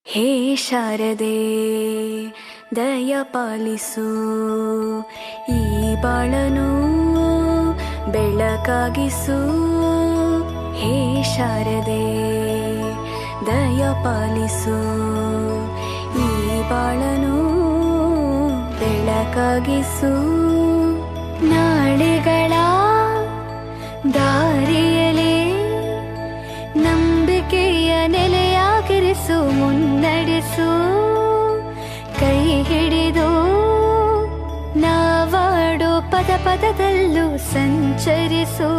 ಹೇ ಶಾರದೆ ದಯ ಪಾಲಿಸು, ಈ ಬಾಳನು ಬೆಳಕಾಗಿಸು. ಹೇ ಶಾರದೆ ದಯ ಪಾಲಿಸು, ಈ ಬಾಳನು ಬೆಳಕಾಗಿಸು. ನಾಳೆಗಳ ದಾರಿಯಲೇ ನಂಬಿಕೆಯ ನೆಲೆಯಾಗಿರಿಸು, ಮುನ್ನಡೆಸು. ಕೈ ಹಿಡಿದು ನಾವಾಡೋ ಪದ ಪದದಲ್ಲೂ ಸಂಚರಿಸು.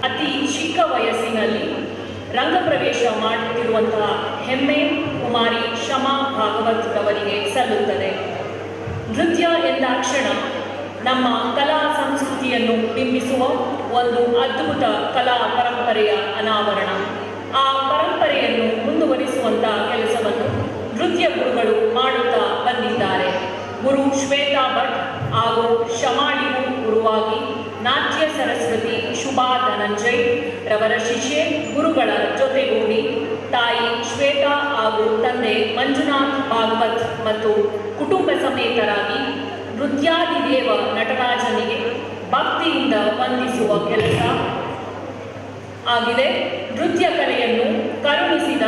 ಅತಿ ಚಿಕ್ಕ ವಯಸ್ಸಿನಲ್ಲಿ ರಂಗಪ್ರವೇಶ ಮಾಡುತ್ತಿರುವಂತಹ ಹೆಮ್ಮೆ ಕುಮಾರಿ ಶಮಾ ಭಾಗವತ್ ಅವರಿಗೆ ಸಲ್ಲುತ್ತದೆ. ನೃತ್ಯ ಎಂದಾಕ್ಷಣ ನಮ್ಮ ಕಲಾ ಸಂಸ್ಕೃತಿಯನ್ನು ಬಿಂಬಿಸುವ ಒಂದು ಅದ್ಭುತ ಕಲಾ ಪರಂಪರೆಯ ಅನಾವರಣ. ಆ ಪರಂಪರೆಯನ್ನು ಮುಂದುವರಿಸುವಂತಹ ಕೆಲಸವನ್ನು ನೃತ್ಯ ಗುರುಗಳು ಮಾಡುತ್ತಾ ಬಂದಿದ್ದಾರೆ. ಗುರು ಶ್ವೇತಾ ಭಟ್ ಹಾಗೂ ಶಮಾಳಿಗೂ ಗುರುವಾಗಿ ನಾಟ್ಯ ಸರಸ್ವತಿ ಶುಭಾ ಧನಂಜಯ್ ರವರ ಶಿಷ್ಯೆ ಗುರುಗಳ ಜೊತೆಗೂಡಿ ತಾಯಿ ಶ್ವೇತಾ ಹಾಗೂ ತಂದೆ ಮಂಜುನಾಥ್ ಭಾಗವತ್ ಮತ್ತು ಕುಟುಂಬ ಸಮೇತರಾಗಿ ನೃತ್ಯಾದಿದೇವ ನಟರಾಜನಿಗೆ ಭಕ್ತಿಯಿಂದ ವಂದಿಸುವ ಕೆಲಸ ಆಗಿದೆ. ನೃತ್ಯ ಕಲೆಯನ್ನು ಕರುಣಿಸಿದ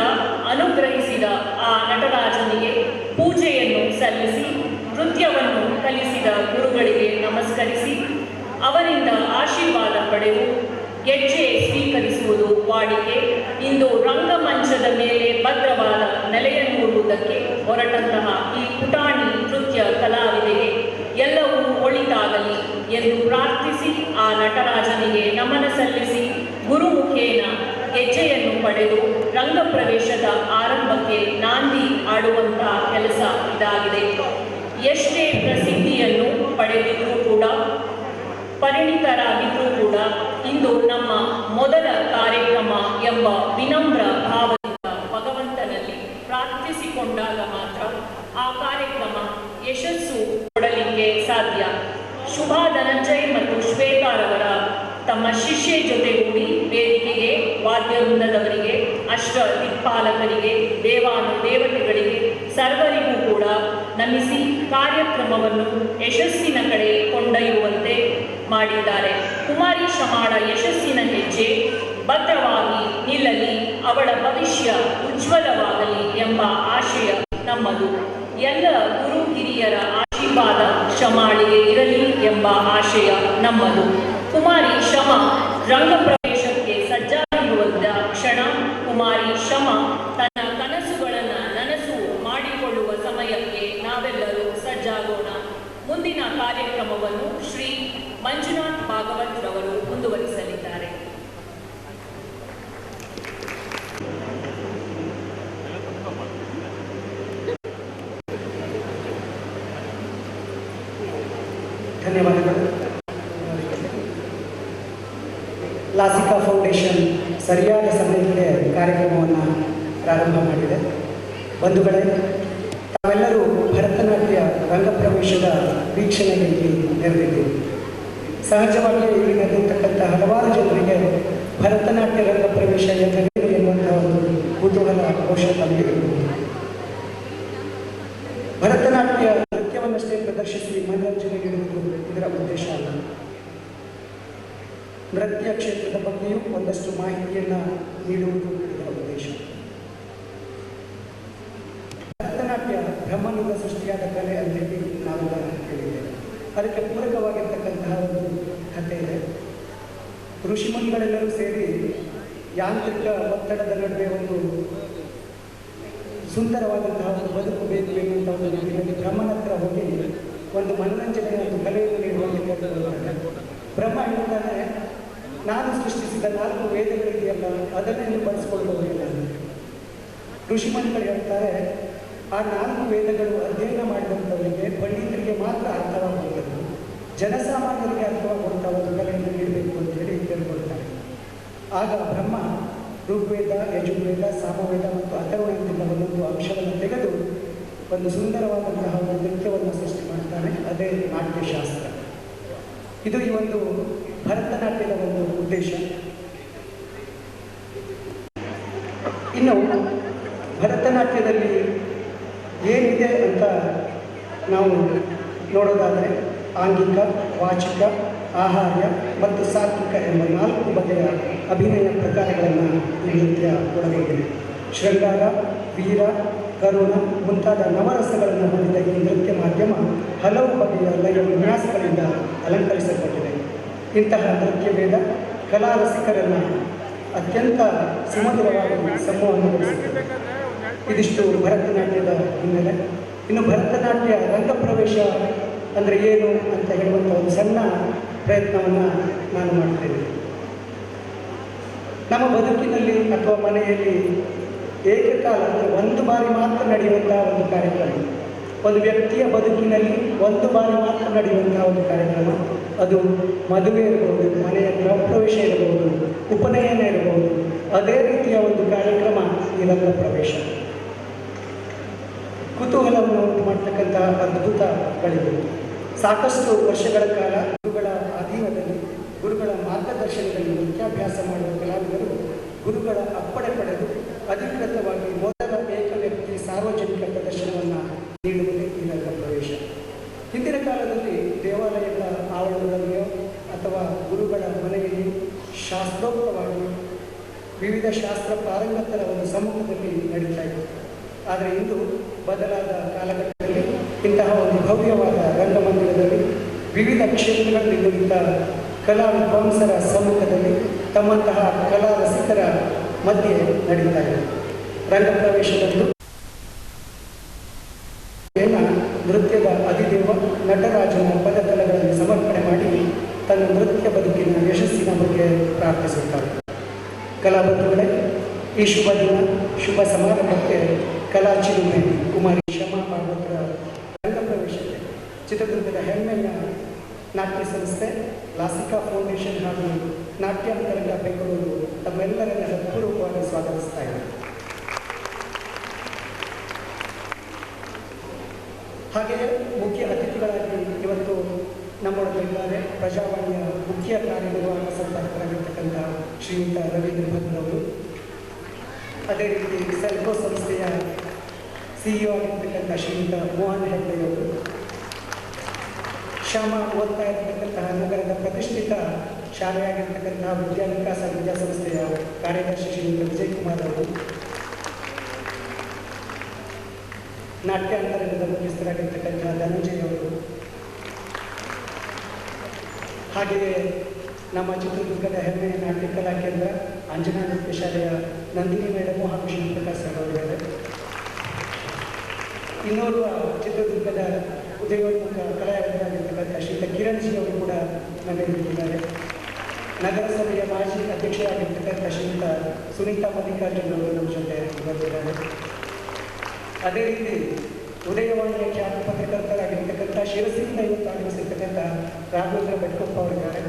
ಅನುಗ್ರಹಿಸಿದ ಆ ನಟರಾಜನಿಗೆ ಪೂಜೆಯನ್ನು ಸಲ್ಲಿಸಿ ನೃತ್ಯವನ್ನು ಕಲಿಸಿದ ಗುರುಗಳಿಗೆ ನಮಸ್ಕರಿಸಿ ಅವರಿಂದ ಆಶೀರ್ವಾದ ಪಡೆದು ಗೆಜ್ಜೆ ಸ್ವೀಕರಿಸುವುದು ವಾಡಿಕೆ. ಇಂದು ರಂಗಮಂಚದ ಮೇಲೆ ಭದ್ರವಾದ ನೆಲೆಯನ್ನುವುದಕ್ಕೆ ಹೊರಟಂತಹ ಈ ಪುಟಾಣಿ ನೃತ್ಯ ಕಲಾವಿದೆಗೆ ಎಲ್ಲವೂ ಒಳಿತಾಗಲಿ ಎಂದು ಪ್ರಾರ್ಥಿಸಿ ಆ ನಟರಾಜನಿಗೆ ನಮನ ಸಲ್ಲಿಸಿ ಗುರುಮುಖೇನ ಗೆಜ್ಜೆಯನ್ನು ಪಡೆದು ರಂಗಪ್ರವೇಶದ ಆರಂಭಕ್ಕೆ ನಾಂದಿ ಆಡುವಂತಹ ಕೆಲಸ ಇದಾಗಿದೆ. ಎಷ್ಟೇ ಪ್ರಸಿದ್ಧಿಯನ್ನು ಪಡೆದಿದ್ರೂ ಕೂಡ ಪರಿಣಿತರಾಗಿದ್ರೂ ಕೂಡ ಇಂದು ನಮ್ಮ ಮೊದಲ ಕಾರ್ಯಕ್ರಮ ಎಂಬ ವಿನಮ್ರ ಭಾವದಿಂದ ಭಗವಂತನಲ್ಲಿ ಪ್ರಾರ್ಥಿಸಿಕೊಂಡಾಗ ಮಾತ್ರ ಆ ಕಾರ್ಯಕ್ರಮ ಯಶಸ್ಸು ಕೊಡಲಿಕ್ಕೆ ಸಾಧ್ಯ. ಶುಭಾ ಧನಂಜಯ್ ಮತ್ತು ಶ್ವೇತಾರವರ ತಮ್ಮ ಶಿಷ್ಯ ಜೊತೆಗೂಡಿ ವೇದಿಕೆಗೆ ವಾದ್ಯವೃಂದದವರಿಗೆ ಅಷ್ಟ ದಿಕ್ಪಾಲಕರಿಗೆ ದೇವಾನುದೇವತೆಗಳಿಗೆ ಸರ್ವರಿಗೂ ಕೂಡ ನಮಿಸಿ ಕಾರ್ಯಕ್ರಮವನ್ನು ಯಶಸ್ಸಿನ ಕಡೆ ಕೊಂಡೊಯ್ಯುವಂತೆ ಮಾಡಿದ್ದಾರೆ. ಕುಮಾರಿ ಶಮಾಳ ಯಶಸ್ಸಿನ ಹೆಜ್ಜೆ ಭದ್ರವಾಗಿ ನಿಲ್ಲಲಿ, ಅವಳ ಭವಿಷ್ಯ ಉಜ್ವಲವಾಗಲಿ ಎಂಬ ಆಶಯ ನಮ್ಮದು. ಎಲ್ಲ ಗುರು ಹಿರಿಯರ ಆಶೀರ್ವಾದ ಶಮಾಳಿಗೆ ಇರಲಿ ಎಂಬ ಆಶಯ ನಮ್ಮದು. ಕುಮಾರಿ ಶಮ ರಂಗಪ್ರವೇಶಕ್ಕೆ ಸಜ್ಜಾಗಿರುವಂಥ ಕ್ಷಣ ಕುಮಾರಿ ಶಮ ತನ್ನ ಕನಸುಗಳನ್ನು ನನಸು ಮಾಡಿಕೊಳ್ಳುವ ಸಮಯಕ್ಕೆ ನಾವೆಲ್ಲರೂ ಸಜ್ಜಾಗೋಣ. ಮುಂದಿನ ಕಾರ್ಯಕ್ರಮವನ್ನು ಶ್ರೀ ಮಂಜುನಾಥ್ ಭಾಗವತ್ ರವರು ಮುಂದುವರಿಸಲಿದ್ದಾರೆ. ಧನ್ಯವಾದಗಳು. ಲಾಸಿಕಾ ಫೌಂಡೇಶನ್ ಸರಿಯಾದ ಸಮಯಕ್ಕೆ ಕಾರ್ಯಕ್ರಮವನ್ನು ಪ್ರಾರಂಭ ಮಾಡಿದೆ. ಬಂಧುಗಳೇ, ತಾವೆಲ್ಲರೂ ಭರತನಾಟ್ಯ ರಂಗಪ್ರವೇಶದ ವೀಕ್ಷಣೆಗೆ ಇಲ್ಲಿ ನೆರೆದಿದ್ದೀವಿ. ಸಹಜವಾಗಿ ಇಲ್ಲಿ ನಡೆದಿರ್ತಕ್ಕಂಥ ಹಲವಾರು ಜನರಿಗೆ ಭರತನಾಟ್ಯ ರಂಗಪ್ರವೇಶ ಎಂದರೆ ಎನ್ನುವಂತಹ ಒಂದು ಕುತೂಹಲ ಬಹುಶಃ ತಮಗಿರಬಹುದು. ಭರತನಾಟ್ಯ ನೃತ್ಯವನ್ನಷ್ಟೇ ಪ್ರದರ್ಶಿಸಿ ಮನರಂಜನೆ ನೀಡುವುದು ಇದರ ಉದ್ದೇಶ ಅಲ್ಲ. ನೃತ್ಯ ಕ್ಷೇತ್ರದ ಬಗ್ಗೆಯೂ ಒಂದಷ್ಟು ಮಾಹಿತಿಯನ್ನು ನೀಡುವುದು ಇದರ ಉದ್ದೇಶ. ಭರತನಾಟ್ಯ ಬ್ರಹ್ಮನಿಂದ ಸೃಷ್ಟಿಯಾದ ಕಲೆ ಅಂತೇಳಿ ನಾವೆಲ್ಲ ಹೇಳಿದ್ದೇವೆ. ಅದಕ್ಕೆ ಪೂರಕವಾಗಿರ್ತಕ್ಕಂತಹ ಒಂದು ಕಥೆ ಇದೆ. ಋಷಿಮುನಿಗಳೆಲ್ಲರೂ ಸೇರಿ ಯಾಂತ್ರಿಕ ಒತ್ತಡದ ನಡುವೆ ಒಂದು ಸುಂದರವಾದಂತಹ ಒಂದು ಬದುಕು ಬೇಕು ಎನ್ನುವಂಥ ಒಂದು ನಿಟ್ಟಿನಲ್ಲಿ ಬ್ರಹ್ಮನ ಹತ್ರ ಹೋಗಿ ಒಂದು ಮನರಂಜನೆಯ ಒಂದು ಕಲೆಯನ್ನು ನೀಡುವಂತೆ ಕೇಳ್ತಾರೆ. ಬ್ರಹ್ಮ ಎನ್ನುತ್ತಾನೆ, ನಾನು ಸೃಷ್ಟಿಸಿದ 4 ವೇದಗಳಿದೆಯಲ್ಲ ಅದನ್ನೇನು ಬಳಸ್ಕೊಳ್ಳಬಹುದಿಲ್ಲ. ಋಷಿಮುನಿಗಳು ಹೇಳ್ತಾರೆ, ಆ 4 ವೇದಗಳು ಅಧ್ಯಯನ ಮಾಡಿದಂಥವರಿಗೆ ಪಂಡಿತರಿಗೆ ಮಾತ್ರ ಅರ್ಥವಾಗುತ್ತದೆ, ಜನಸಾಮಾನ್ಯರಿಗೆ ಅರ್ಥವಾಗುವಂಥ ಒಂದು ಕಲೆಯನ್ನು ನೀಡಬೇಕು ಅಂತೇಳಿ ಕೇಳ್ಕೊಳ್ತಾರೆ. ಆಗ ಬ್ರಹ್ಮ ಋಗ್ವೇದ, ಯಜುರ್ವೇದ, ಸಾಮವೇದ ಮತ್ತು ಅಥರ್ವವೇದದಿಂದ ಒಂದೊಂದು ಅಂಶವನ್ನು ತೆಗೆದು ಒಂದು ಸುಂದರವಾದಂತಹ ಒಂದು ನೃತ್ಯವನ್ನು ಸೃಷ್ಟಿ ಮಾಡ್ತಾನೆ. ಅದೇ ನಾಟ್ಯಶಾಸ್ತ್ರ. ಇದು ಈ ಒಂದು ಭರತನಾಟ್ಯದ ಒಂದು ಉದ್ದೇಶ. ಇನ್ನು ಭರತನಾಟ್ಯದಲ್ಲಿ ಏನಿದೆ ಅಂತ ನಾವು ನೋಡೋದಾದರೆ ಆಂಗಿಕ, ವಾಚಿಕ, ಆಹಾರ್ಯ ಮತ್ತು ಸಾತ್ವಿಕ ಎಂಬ 4 ಬಗೆಯ ಅಭಿನಯ ಪ್ರಕಾರಗಳನ್ನು ಈ ನೃತ್ಯ ಒಳಗೊಂಡಿದೆ. ಶೃಂಗಾರ, ವೀರ, ಕರುಣ ಮುಂತಾದ ನವರಸಗಳನ್ನು ಹೊಂದಿದ ಈ ನೃತ್ಯ ಮಾಧ್ಯಮ ಹಲವು ಬಗೆಯ ಲಯ ವಿನ್ಯಾಸಗಳಿಂದ ಅಲಂಕರಿಸಲ್ಪಟ್ಟಿದೆ. ಇಂತಹ ನೃತ್ಯ ವೇದ ಕಲಾ ರಸಿಕರನ್ನು ಅತ್ಯಂತ ಸುಮಧುರವಾಗಿ ಸಂಮೋಹನಗೊಳಿಸುತ್ತದೆ. ಇದಿಷ್ಟು ಭರತನಾಟ್ಯದ ಹಿನ್ನೆಲೆ. ಇನ್ನು ಭರತನಾಟ್ಯ ರಂಗಪ್ರವೇಶ ಅಂದರೆ ಏನು ಅಂತ ಹೇಳುವಂಥ ಒಂದು ಸಣ್ಣ ಪ್ರಯತ್ನವನ್ನು ನಾನು ಮಾಡ್ತೇನೆ. ನಮ್ಮ ಬದುಕಿನಲ್ಲಿ ಅಥವಾ ಮನೆಯಲ್ಲಿ ಏಕಕಾಲ ಒಂದು ಬಾರಿ ಮಾತ್ರ ನಡೆಯುವಂತಹ ಒಂದು ಕಾರ್ಯಕ್ರಮ, ಒಂದು ವ್ಯಕ್ತಿಯ ಬದುಕಿನಲ್ಲಿ ಒಂದು ಬಾರಿ ಮಾತ್ರ ನಡೆಯುವಂತಹ ಒಂದು ಕಾರ್ಯಕ್ರಮ, ಅದು ಮದುವೆ ಇರಬಹುದು, ಮನೆಯ ಗೃಹಪ್ರವೇಶ ಇರಬಹುದು, ಉಪನಯನ ಇರಬಹುದು. ಅದೇ ರೀತಿಯ ಒಂದು ಕಾರ್ಯಕ್ರಮ ಈ ರಂಗ ಪ್ರವೇಶ. ಕುತೂಹಲವನ್ನು ಉಂಟು ಮಾಡ್ತಕ್ಕಂತಹ ಅದ್ಭುತಗಳಿವೆ. ಸಾಕಷ್ಟು ವರ್ಷಗಳ ಕಾಲ ಗುರುಗಳ ಅಧೀನದಲ್ಲಿ, ಗುರುಗಳ ಮಾರ್ಗದರ್ಶನದಲ್ಲಿ ವಿದ್ಯಾಭ್ಯಾಸ ಮಾಡುವ ಕಲಾವಿದರು ಗುರುಗಳ ಅಪ್ಪಣೆ ಪಡೆದು ಅಧಿಕೃತವಾಗಿ ಮೊದಲ ಏಕ ವ್ಯಕ್ತಿ ಸಾರ್ವಜನಿಕ ಪ್ರದರ್ಶನವನ್ನು ನೀಡುವುದೇ ಈ ರಂಗ ಪ್ರವೇಶ. ಹಿಂದಿನ ಕಾಲದಲ್ಲಿ ದೇವಾಲಯಗಳ ಆವರಣದಲ್ಲಿಯೋ ಅಥವಾ ಗುರುಗಳ ಮನೆಯಲ್ಲಿ ಶಾಸ್ತ್ರೋಕ್ತವಾಗಿ ವಿವಿಧ ಶಾಸ್ತ್ರ ಪಾರಂಗತರ ಒಂದು ಸಮ್ಮುಖದಲ್ಲಿ ನಡೀತಾ ಇತ್ತು. ಆದರೆ ಇಂದು ಬದಲಾದ ಕಾಲಘಟ್ಟದಲ್ಲಿ ಇಂತಹ ಒಂದು ಭವ್ಯವಾದ ರಂಗಮಂದಿರದಲ್ಲಿ ವಿವಿಧ ಕ್ಷೇತ್ರಗಳಲ್ಲಿ ನುರಿತ ಕಲಾ ವಿದ್ವಾಂಸರ ಸಮ್ಮುಖದಲ್ಲಿ ತಮ್ಮಂತಹ ಕಲಾ ರಸಿಕರ ಮಧ್ಯೆ ನಡೀತಾ ಇದೆ. ರಂಗ ಪ್ರವೇಶದಲ್ಲೂ ನೃತ್ಯದ ಅಧಿದೇವ ನಟರಾಜನ ಪದತಲಗಳಲ್ಲಿ ಸಮರ್ಪಣೆ ಮಾಡಿ ತನ್ನ ನೃತ್ಯ ಬದುಕಿನ ಯಶಸ್ಸಿನ ಬಗ್ಗೆ ಪ್ರಾರ್ಥಿಸುತ್ತಾರೆ. ಕಲಾಬಂಧುಗಳೇ, ಈ ಶುಭ ದಿನ, ಶುಭ ಸಮಾರಂಭಕ್ಕೆ ಕಲಾ ಚಿಲುಮೆ ಕುಮಾರಿ ಶಮಾ ಪಾರ್ವತರ ರಂಗ ಪ್ರವೇಶಕ್ಕೆ ಚಿತ್ರದುರ್ಗದ ಹೆಮ್ಮೆಯ ನಾಟ್ಯ ಸಂಸ್ಥೆ ಲಾಸಿಕಾ ಫೌಂಡೇಶನ್ ಹಾಗೂ ನಾಟ್ಯಾಂತರಂಗ ಬೆಂಗಳೂರು ತಮ್ಮೆಲ್ಲರನ್ನ ಹೃತ್ಪೂರ್ವಕವಾಗಿ ಸ್ವಾಗತಿಸ್ತಾ ಇದೆ. ಹಾಗೆಯೇ ಮುಖ್ಯ ಅತಿಥಿಗಳಾಗಿ ಇವತ್ತು ನಮ್ಮೊಳಗಿದ್ದಾರೆ ಪ್ರಜಾವಾಣಿಯ ಮುಖ್ಯ ಕಾರ್ಯನಿರ್ವಾಹಕ ಸಂಪಾದಕರಾಗಿರ್ತಕ್ಕಂಥ ಶ್ರೀಯುತ ರವೀಂದ್ರ ಭಟ್ರವರು, ಅದೇ ರೀತಿ ಸೆಲ್ಕೋ ಸಂಸ್ಥೆಯ ಸಿಇಒ ಆಗಿರ್ತಕ್ಕಂಥ ಶ್ರೀಯುತ ಮೋಹನ್ ಹೆಗ್ಡೆಯವರು, ಶ್ಯಾಮ ಓದ್ತಾ ಇರತಕ್ಕಂತಹ ನಗರದ ಪ್ರತಿಷ್ಠಿತ ಶಾಲೆಯಾಗಿರ್ತಕ್ಕಂತಹ ವಿದ್ಯಾವಿಕಾಸ ವಿದ್ಯಾಸಂಸ್ಥೆಯ ಕಾರ್ಯದರ್ಶಿ ಶ್ರೀಯುತ ವಿಜಯ್ ಕುಮಾರ್ ಅವರು, ನಾಟ್ಯಾಂತರಂಗದ ಮುಖ್ಯಸ್ಥರಾಗಿರ್ತಕ್ಕಂಥ ಧನಂಜಯ್ ಅವರು, ಹಾಗೆಯೇ ನಮ್ಮ ಚಿತ್ರದುರ್ಗದ ಹೆಮ್ಮೆಯ ನಾಟ್ಯ ಕಲಾ ಕೇಂದ್ರ ಅಂಜನಾ ನೃತ್ಯ ಶಾಲೆಯ ನಂದಿನಿ ಮೇಡಮು ಹಾಗೂ ಶಿವಪ್ರಕಾಶ್ ಸರ್ ಅವರಿದ್ದಾರೆ. ಇನ್ನೋರ್ವ ಚಿತ್ರದುರ್ಗದ ಉದಯೋನ್ಮುಖ ಕಲಾವಿದರಾಗಿರ್ತಕ್ಕಂಥ ಶ್ರೀಯುತ ಕಿರಣ್ ಜಿ ಅವರು ಕೂಡ ನಮ್ಮಲ್ಲಿದ್ದಾರೆ. ನಗರಸಭೆಯ ಮಾಜಿ ಅಧ್ಯಕ್ಷರಾಗಿರ್ತಕ್ಕಂಥ ಶ್ರೀಯುತ ಸುನೀತಾ ಮಲ್ಲಿಕಾರ್ಜುನ್ ಅವರು ನಮ್ಮ ಜೊತೆ ಬಂದಿದ್ದಾರೆ. ಅದೇ ರೀತಿ ಉದಯವಾಣಿಯ ಖ್ಯಾತ ಪತ್ರಕರ್ತರಾಗಿರ್ತಕ್ಕಂಥ ಶಿರಸಿಯಿಂದ ಇವತ್ತು ಆಗಮಿಸಿರ್ತಕ್ಕಂಥ ರಾಘವೇಂದ್ರ ಬೆಟ್ಕೊಪ್ಪ ಅವರಿದ್ದಾರೆ.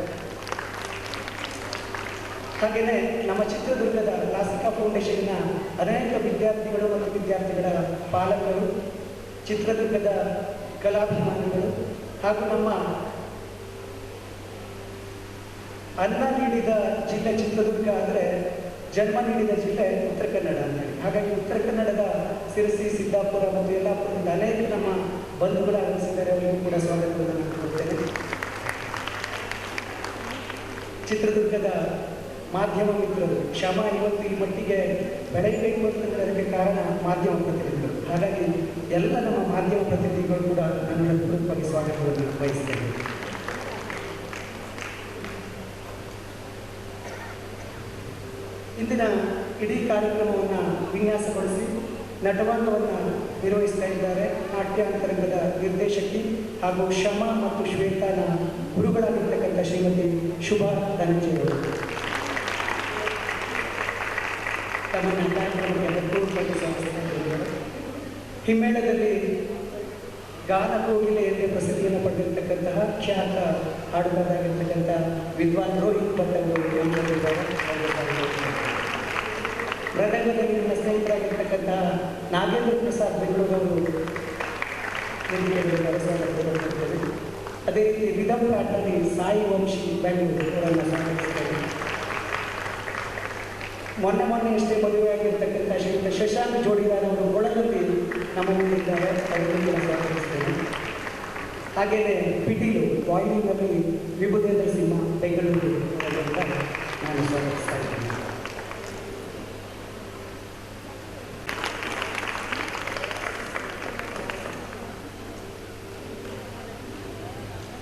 ಹಾಗೆಯೇ ನಮ್ಮ ಚಿತ್ರದುರ್ಗದ ಲಾಸಿಕಾ ಫೌಂಡೇಶನ್ನ ಅನೇಕ ವಿದ್ಯಾರ್ಥಿಗಳು ಮತ್ತು ವಿದ್ಯಾರ್ಥಿಗಳ ಪಾಲಕರು, ಚಿತ್ರದುರ್ಗದ ಕಲಾಭಿಮಾನಿಗಳು ಹಾಗೂ ನಮ್ಮ ಅನ್ನ ನೀಡಿದ ಜಿಲ್ಲೆ ಚಿತ್ರದುರ್ಗ ಆದರೆ ಜನ್ಮ ನೀಡಿದ ಜಿಲ್ಲೆ ಉತ್ತರ ಕನ್ನಡ ಅಂತೇಳಿ. ಹಾಗಾಗಿ ಉತ್ತರ ಕನ್ನಡದ ಸಿರಸಿ, ಸಿದ್ದಾಪುರ ಮತ್ತು ಯಲ್ಲಾಪುರದಿಂದ ಅನೇಕ ನಮ್ಮ ಬಂಧುಗಳು ಆಗಮಿಸಿದ್ದಾರೆ. ಅವರಿಗೂ ಕೂಡ ಸ್ವಾಗತವನ್ನು ನಾನು ಕೊಡ್ತೇನೆ. ಚಿತ್ರದುರ್ಗದ ಮಾಧ್ಯಮ ಮಿತ್ರರು ಶ್ಯಾಮ ಇವತ್ತು ಈ ಮಟ್ಟಿಗೆ ಬೆಳಗಬೇಕು ಅಂತಂದರೆ ಅದಕ್ಕೆ ಕಾರಣ ಮಾಧ್ಯಮ ಪ್ರತಿನಿಧಿಗಳು. ಹಾಗಾಗಿ ಎಲ್ಲ ನಮ್ಮ ಮಾಧ್ಯಮ ಪ್ರತಿನಿಧಿಗಳು ಕೂಡ ನನ್ನ ಹೃತ್ಪೂರ್ವಕವಾಗಿ ಸ್ವಾಗತವನ್ನು ಬಯಸ್ತೇನೆ. ಇಂದಿನ ಇಡೀ ಕಾರ್ಯಕ್ರಮವನ್ನು ವಿನ್ಯಾಸಗೊಳಿಸಿ ನಟವಾಂಗವನ್ನು ನಿರ್ವಹಿಸ್ತಾ ಇದ್ದಾರೆ ನಾಟ್ಯಾಂತರಂಗದ ನಿರ್ದೇಶಕಿ ಹಾಗೂ ಶಮ ಮತ್ತು ಶ್ವೇತಾನ ಗುರುಗಳಾಗಿರ್ತಕ್ಕಂಥ ಶ್ರೀಮತಿ ಶುಭಾ ಧನಂಜಯ್ ಅವರು. ತಮ್ಮನ್ನು ಕಾರ್ಯಕ್ರಮಕ್ಕೆ ಹೃತ್ಪೂರ್ವಕವಾಗಿ ಸ್ವಾಗತಿಸ್ತಾ ಇದ್ದಾರೆ. ಹಿಮ್ಮೇಳದಲ್ಲಿ ಗಾನ ಕೋಗಿಲೆ ಎಂದೇ ಪ್ರಸಿದ್ಧಿಯನ್ನು ಪಡೆದಿರ್ತಕ್ಕಂತಹ ಖ್ಯಾತ ಹಾಡುಗಾರರಾಗಿರ್ತಕ್ಕಂಥ ವಿದ್ವಾನ್ ರೋಹಿತ್ ಭಟ್ ಅವರು ಹೇಳಿದ್ದಾರೆ. ಮೃದಂಗದಲ್ಲಿ ನನ್ನ ಸ್ನೇಹಿತರಾಗಿರ್ತಕ್ಕಂಥ ನಾಗೇಂದ್ರ ಪ್ರಸಾದ್ ಬೆಂಗಳೂರವರು ಸ್ವಾಗತಿಸಿದ್ದಾರೆ. ಅದೇ ರೀತಿ ರಿದಮ್ ಪ್ಯಾಟ್ನಲ್ಲಿ ಸಾಯಿ ವಂಶಿ ಬೆಂಗಳೂರು ಅವರನ್ನು ಸ್ವಾಗತಿಸಿದ್ದಾರೆ. ಮೊನ್ನೆಯಷ್ಟೇ ಮದುವೆಯಾಗಿರ್ತಕ್ಕಂಥ ಶ್ರೀಯುತ ಶಶಾಂಕ್ ಜೋಡಿದಾರ್ ಅವರು ಕೊಳಲಲ್ಲಿ ನಮ್ಮ ಮುಂದಿದ್ದಾರೆ, ಅವರಿಗೆ ಸ್ವಾಗತಿಸ್ತೇನೆ. ಹಾಗೆಯೇ ಪಿಟೀಲು ವಾಯುವಿನಲ್ಲಿ ವಿಭುದೇಂದ್ರ ಸಿಂಹ ಬೆಂಗಳೂರು ಅವರಿಂದ ನಾನು ಸ್ವಾಗತಿಸ್ತಾ ಇದ್ದೇನೆ.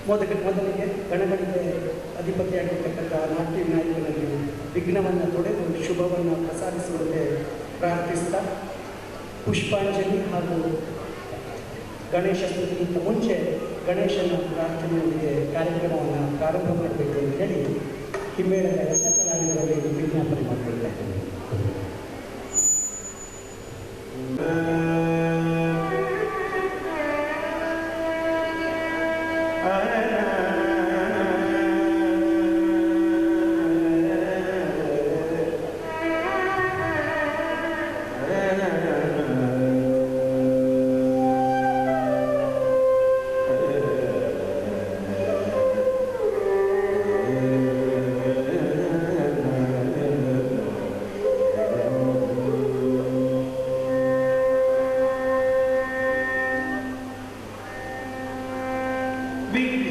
ಮೊದಲಿಗೆ ಗಣಗಳಿಗೆ ಅಧಿಪತಿಯಾಗಿರ್ತಕ್ಕಂಥ ನಾಟ್ಯ ವಿನಾಯಕನಲ್ಲಿ ವಿಘ್ನವನ್ನು ತೊಡೆದು ಶುಭವನ್ನು ಪ್ರಸಾದಿಸುವಂತೆ ಪ್ರಾರ್ಥಿಸ್ತಾ ಪುಷ್ಪಾಂಜಲಿ ಹಾಗೂ ಗಣೇಶ ಸ್ತುತಿಗಿಂತ ಮುಂಚೆ ಗಣೇಶನ ಪ್ರಾರ್ಥನೆಯೊಂದಿಗೆ ಕಾರ್ಯಕ್ರಮವನ್ನು ಪ್ರಾರಂಭ ಮಾಡಬೇಕು ಅಂತ ಹೇಳಿ ಹಿಮ್ಮೇಳದ ಎಲ್ಲ ಕಲಾವಿದರಲ್ಲಿ ವಿಜ್ಞಾಪನೆ ಮಾಡಿಕೊಳ್ತಾ ಇದ್ದೇನೆ.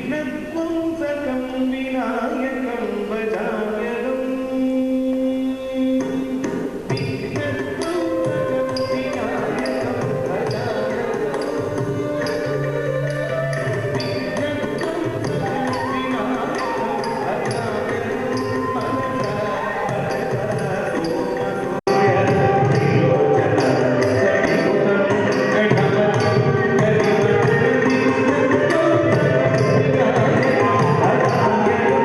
विघ्नध्वंसकं विनायकं भजाम्यहम् विघ्नध्वंसकं विनायकं भजाम्यहम् विघ्नध्वंसकं विनायकं भजाम्यहम्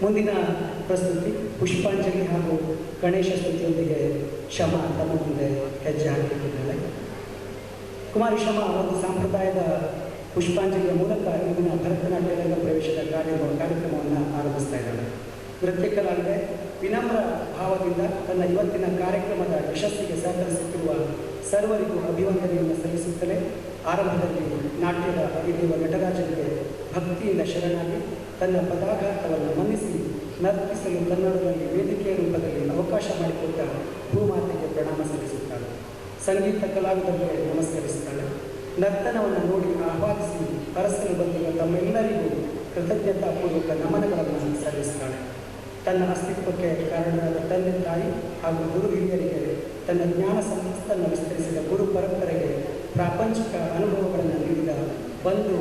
ಮುಂದಿನ ಪ್ರಸ್ತುತಿ ಪುಷ್ಪಾಂಜಲಿ ಹಾಗೂ ಗಣೇಶ ಸ್ತುತಿಯೊಂದಿಗೆ ಶಮ ತಮ್ಮ ಮುಂದೆ ಹೆಜ್ಜೆ ಹಾಕಿಟ್ಟಿದ್ದಾಳೆ. ಕುಮಾರಿ ಶಮ ಒಂದು ಸಾಂಪ್ರದಾಯದ ಪುಷ್ಪಾಂಜಲಿಯ ಮೂಲಕ ಇಂದಿನ ಭರತನಾಟ್ಯ ರಂಗ ಪ್ರವೇಶದ ಕಾರ್ಯಕ್ರಮವನ್ನು ಆರಂಭಿಸ್ತಾ ಇದ್ದಾಳೆ. ನೃತ್ಯ ಕಲಾವಿದೆ ವಿನಮ್ರ ಭಾವದಿಂದ ತನ್ನ ಇವತ್ತಿನ ಕಾರ್ಯಕ್ರಮದ ಯಶಸ್ಸಿಗೆ ಸಹಕರಿಸುತ್ತಿರುವ ಸರ್ವರಿಗೂ ಅಭಿವಂದನೆಯನ್ನು ಸಲ್ಲಿಸುತ್ತಲೇ ಆರಂಭದಲ್ಲಿ ನಾಟ್ಯದ ಅಧಿದೇವ ನಟರಾಜನಿಗೆ ಭಕ್ತಿಯಿಂದ ಶರಣಾಗಿ ತನ್ನ ಪದಾಘಾತವನ್ನು ಮನ್ನಿಸಿ ನರ್ತಿಸಲು ಕನ್ನಡದಲ್ಲಿ ವೇದಿಕೆಯ ರೂಪದಲ್ಲಿ ಅವಕಾಶ ಮಾಡಿಕೊಟ್ಟ ಭೂಮಾತೆಗೆ ಪ್ರಣಾಮ ಸಲ್ಲಿಸುತ್ತಾಳೆ. ಸಂಗೀತ ಕಲಾವಿದರಿಗೆ ನಮಸ್ಕರಿಸುತ್ತಾಳೆ. ನರ್ತನವನ್ನು ನೋಡಿ ಆಹ್ವಾನಿಸಿ ಹರಸಲು ಬಂದಿರುವ ತಮ್ಮೆಲ್ಲರಿಗೂ ಕೃತಜ್ಞತಾಪೂರ್ವಕ ನಮನಗಳನ್ನು ಸಲ್ಲಿಸುತ್ತಾಳೆ. ತನ್ನ ಅಸ್ತಿತ್ವಕ್ಕೆ ಕಾರಣರಾದ ತಂದೆ ತಾಯಿ ಹಾಗೂ ಗುರು ಹಿರಿಯರಿಗೆ ತನ್ನ ಜ್ಞಾನ ಸಂಪತ್ತನ್ನು ವಿಸ್ತರಿಸಿದ ಗುರು ಪರಂಪರೆಗೆ ಪ್ರಾಪಂಚಿಕ ಅನುಭವಗಳನ್ನು ನೀಡಿದ ಬಂಧು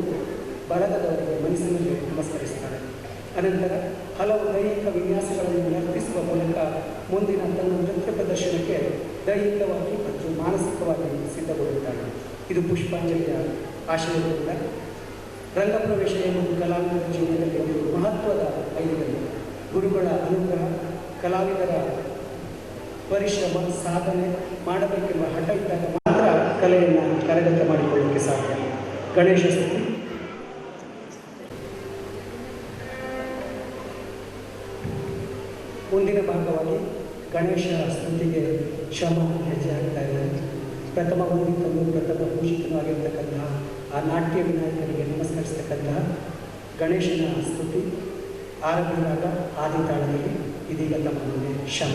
ಬಳಗದವರಿಗೆ ಮನಸ್ಸಿನಲ್ಲಿ ನಮಸ್ಕರಿಸುತ್ತಾಳೆ. ಅನಂತರ ಹಲವು ದೈಹಿಕ ವಿನ್ಯಾಸಗಳನ್ನು ನರ್ತಿಸುವ ಮೂಲಕ ಮುಂದಿನ ತನ್ನ ನೃತ್ಯ ಪ್ರದರ್ಶನಕ್ಕೆ ದೈಹಿಕವಾಗಿ ಮತ್ತು ಮಾನಸಿಕವಾಗಿ ಸಿದ್ಧಗೊಳ್ಳುತ್ತಾಳೆ. ಇದು ಪುಷ್ಪಾಂಜಲಿಯ ಆಶಯದಿಂದ ರಂಗಪ್ರವೇಶ ಎಂಬುದು ಕಲಾವಿದರ ಜೀವನದಲ್ಲಿ ಒಂದು ಮಹತ್ವದ ಐದರಲ್ಲಿ ಗುರುಗಳ ಅನುಗ್ರಹ, ಕಲಾವಿದರ ಪರಿಶ್ರಮ, ಸಾಧನೆ ಮಾಡಬೇಕೆಂಬ ಹಠ ಇದ್ದಾಗ ಮಾತ್ರ ಕಲೆಯನ್ನು ಕರಗತ ಮಾಡಿಕೊಳ್ಳಲಿಕ್ಕೆ ಸಾಧ್ಯ. ಗಣೇಶ ಸ್ತುತಿ. ಮುಂದಿನ ಭಾಗವಾಗಿ ಗಣೇಶ ಸ್ತುತಿಗೆ ಶ್ರಮ ಹೆಜ್ಜೆ ಹಾಕ್ತಾ ಇದ್ದಾರೆ. ಪ್ರಥಮ ವಂದಿತನು ಪ್ರಥಮ ಪೂಜಿತನೂ ಆಗಿರ್ತಕ್ಕಂತಹ ಆ ನಾಟ್ಯ ವಿನಾಯಕರಿಗೆ ನಮಸ್ಕರಿಸ್ತಕ್ಕಂತಹ ಗಣೇಶನ ಸ್ತುತಿ ಆರಂಭಿಸಿದಾಗ ಆದಿತಾಳದಲ್ಲಿ ಇದೀಗ ತಮ್ಮ ಮುಂದೆ ಶಮ.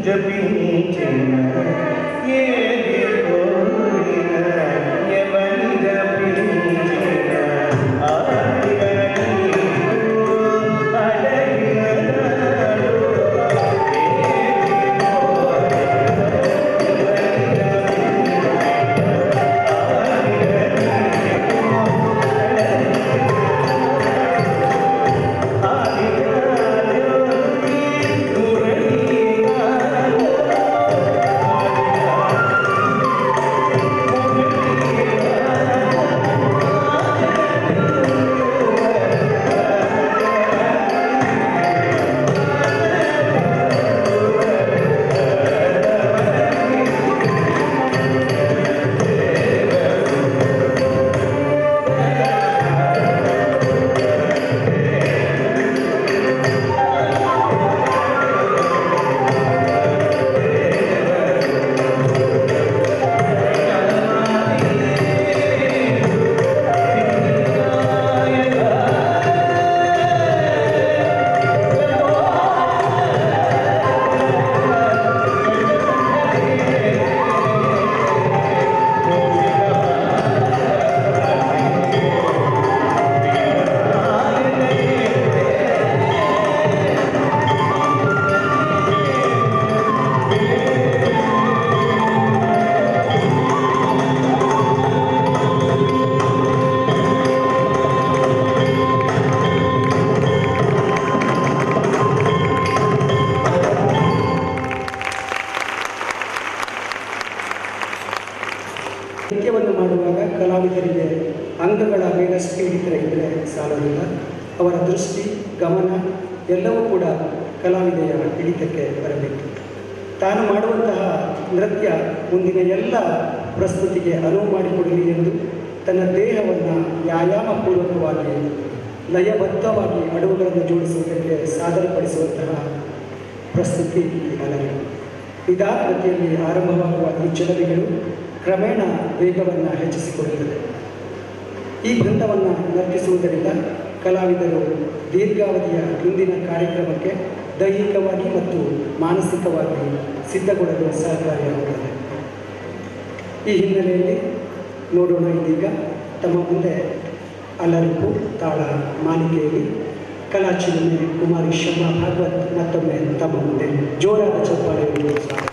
జపించిన ఏది కోరిన ఎవని జపించిన ఆదిగని అడగినాడు ನೃತ್ಯವನ್ನು ಮಾಡುವಾಗ ಕಲಾವಿದರಿಗೆ ಅಂಗಗಳ ಮೇಲಷ್ಟೇ ಸಾಲವಿಲ್ಲ. ಅವರ ದೃಷ್ಟಿ, ಗಮನ ಎಲ್ಲವೂ ಕೂಡ ಕಲಾವಿದೆಯ ಹಿಡಿತಕ್ಕೆ ಬರಬೇಕು. ತಾನು ಮಾಡುವಂತಹ ನೃತ್ಯ ಮುಂದಿನ ಎಲ್ಲ ಪ್ರಸ್ತುತಿಗೆ ಅನುವು ಮಾಡಿಕೊಡಲಿ ಎಂದು ತನ್ನ ದೇಹವನ್ನು ವ್ಯಾಯಾಮಪೂರ್ವಕವಾಗಿ ಲಯಬದ್ಧವಾಗಿ ಅಡವುಗಳನ್ನು ಜೋಡಿಸುವುದಕ್ಕೆ ಸಾಧನಪಡಿಸುವಂತಹ ಪ್ರಸ್ತುತಿ ಅಲರಿ. ನಿಧಾನಗತಿಯಲ್ಲಿ ಆರಂಭವಾಗುವ ಈ ಚಲನೆಗಳು ಕ್ರಮೇಣ ವೇಗವನ್ನು ಹೆಚ್ಚಿಸಿಕೊಳ್ಳುತ್ತದೆ. ಈ ಬೃಂದವನ್ನು ನರ್ತಿಸುವುದರಿಂದ ಕಲಾವಿದರು ದೀರ್ಘಾವಧಿಯ ಮುಂದಿನ ಕಾರ್ಯಕ್ರಮಕ್ಕೆ ದೈಹಿಕವಾಗಿ ಮತ್ತು ಮಾನಸಿಕವಾಗಿ ಸಿದ್ಧಗೊಳ್ಳಲು ಸಹಕಾರಿಯಾಗುತ್ತದೆ. ಈ ಹಿನ್ನೆಲೆಯಲ್ಲಿ ನೋಡೋಣ ಇದೀಗ ತಮ್ಮ ಮುಂದೆ ಅಲರಿಪು ತಾಳ ಮಾಲಿಕೆಯಲ್ಲಿ ಕಲಾಚಿಲುಮೆ ಕುಮಾರಿ ಶಮ್ಮ ಭಾಗವತ್ ಮತ್ತೊಮ್ಮೆ ತಮ್ಮ ಮುಂದೆ ಜೋರಾದ ಚಪ್ಪಾಳೆಯನ್ನು ಸ್ವಾಗತಿಸಿ.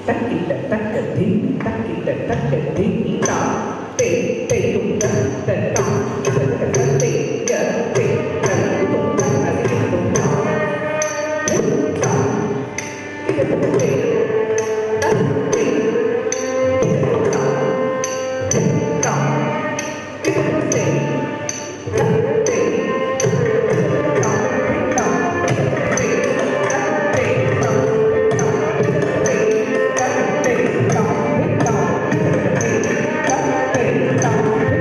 Takita taka ding takita taka ding ta te te tum ta ta ta ta ta ta te ga te ta tum ta ta te tum ta ta te ta te ta te ta ta te te ta te Stop.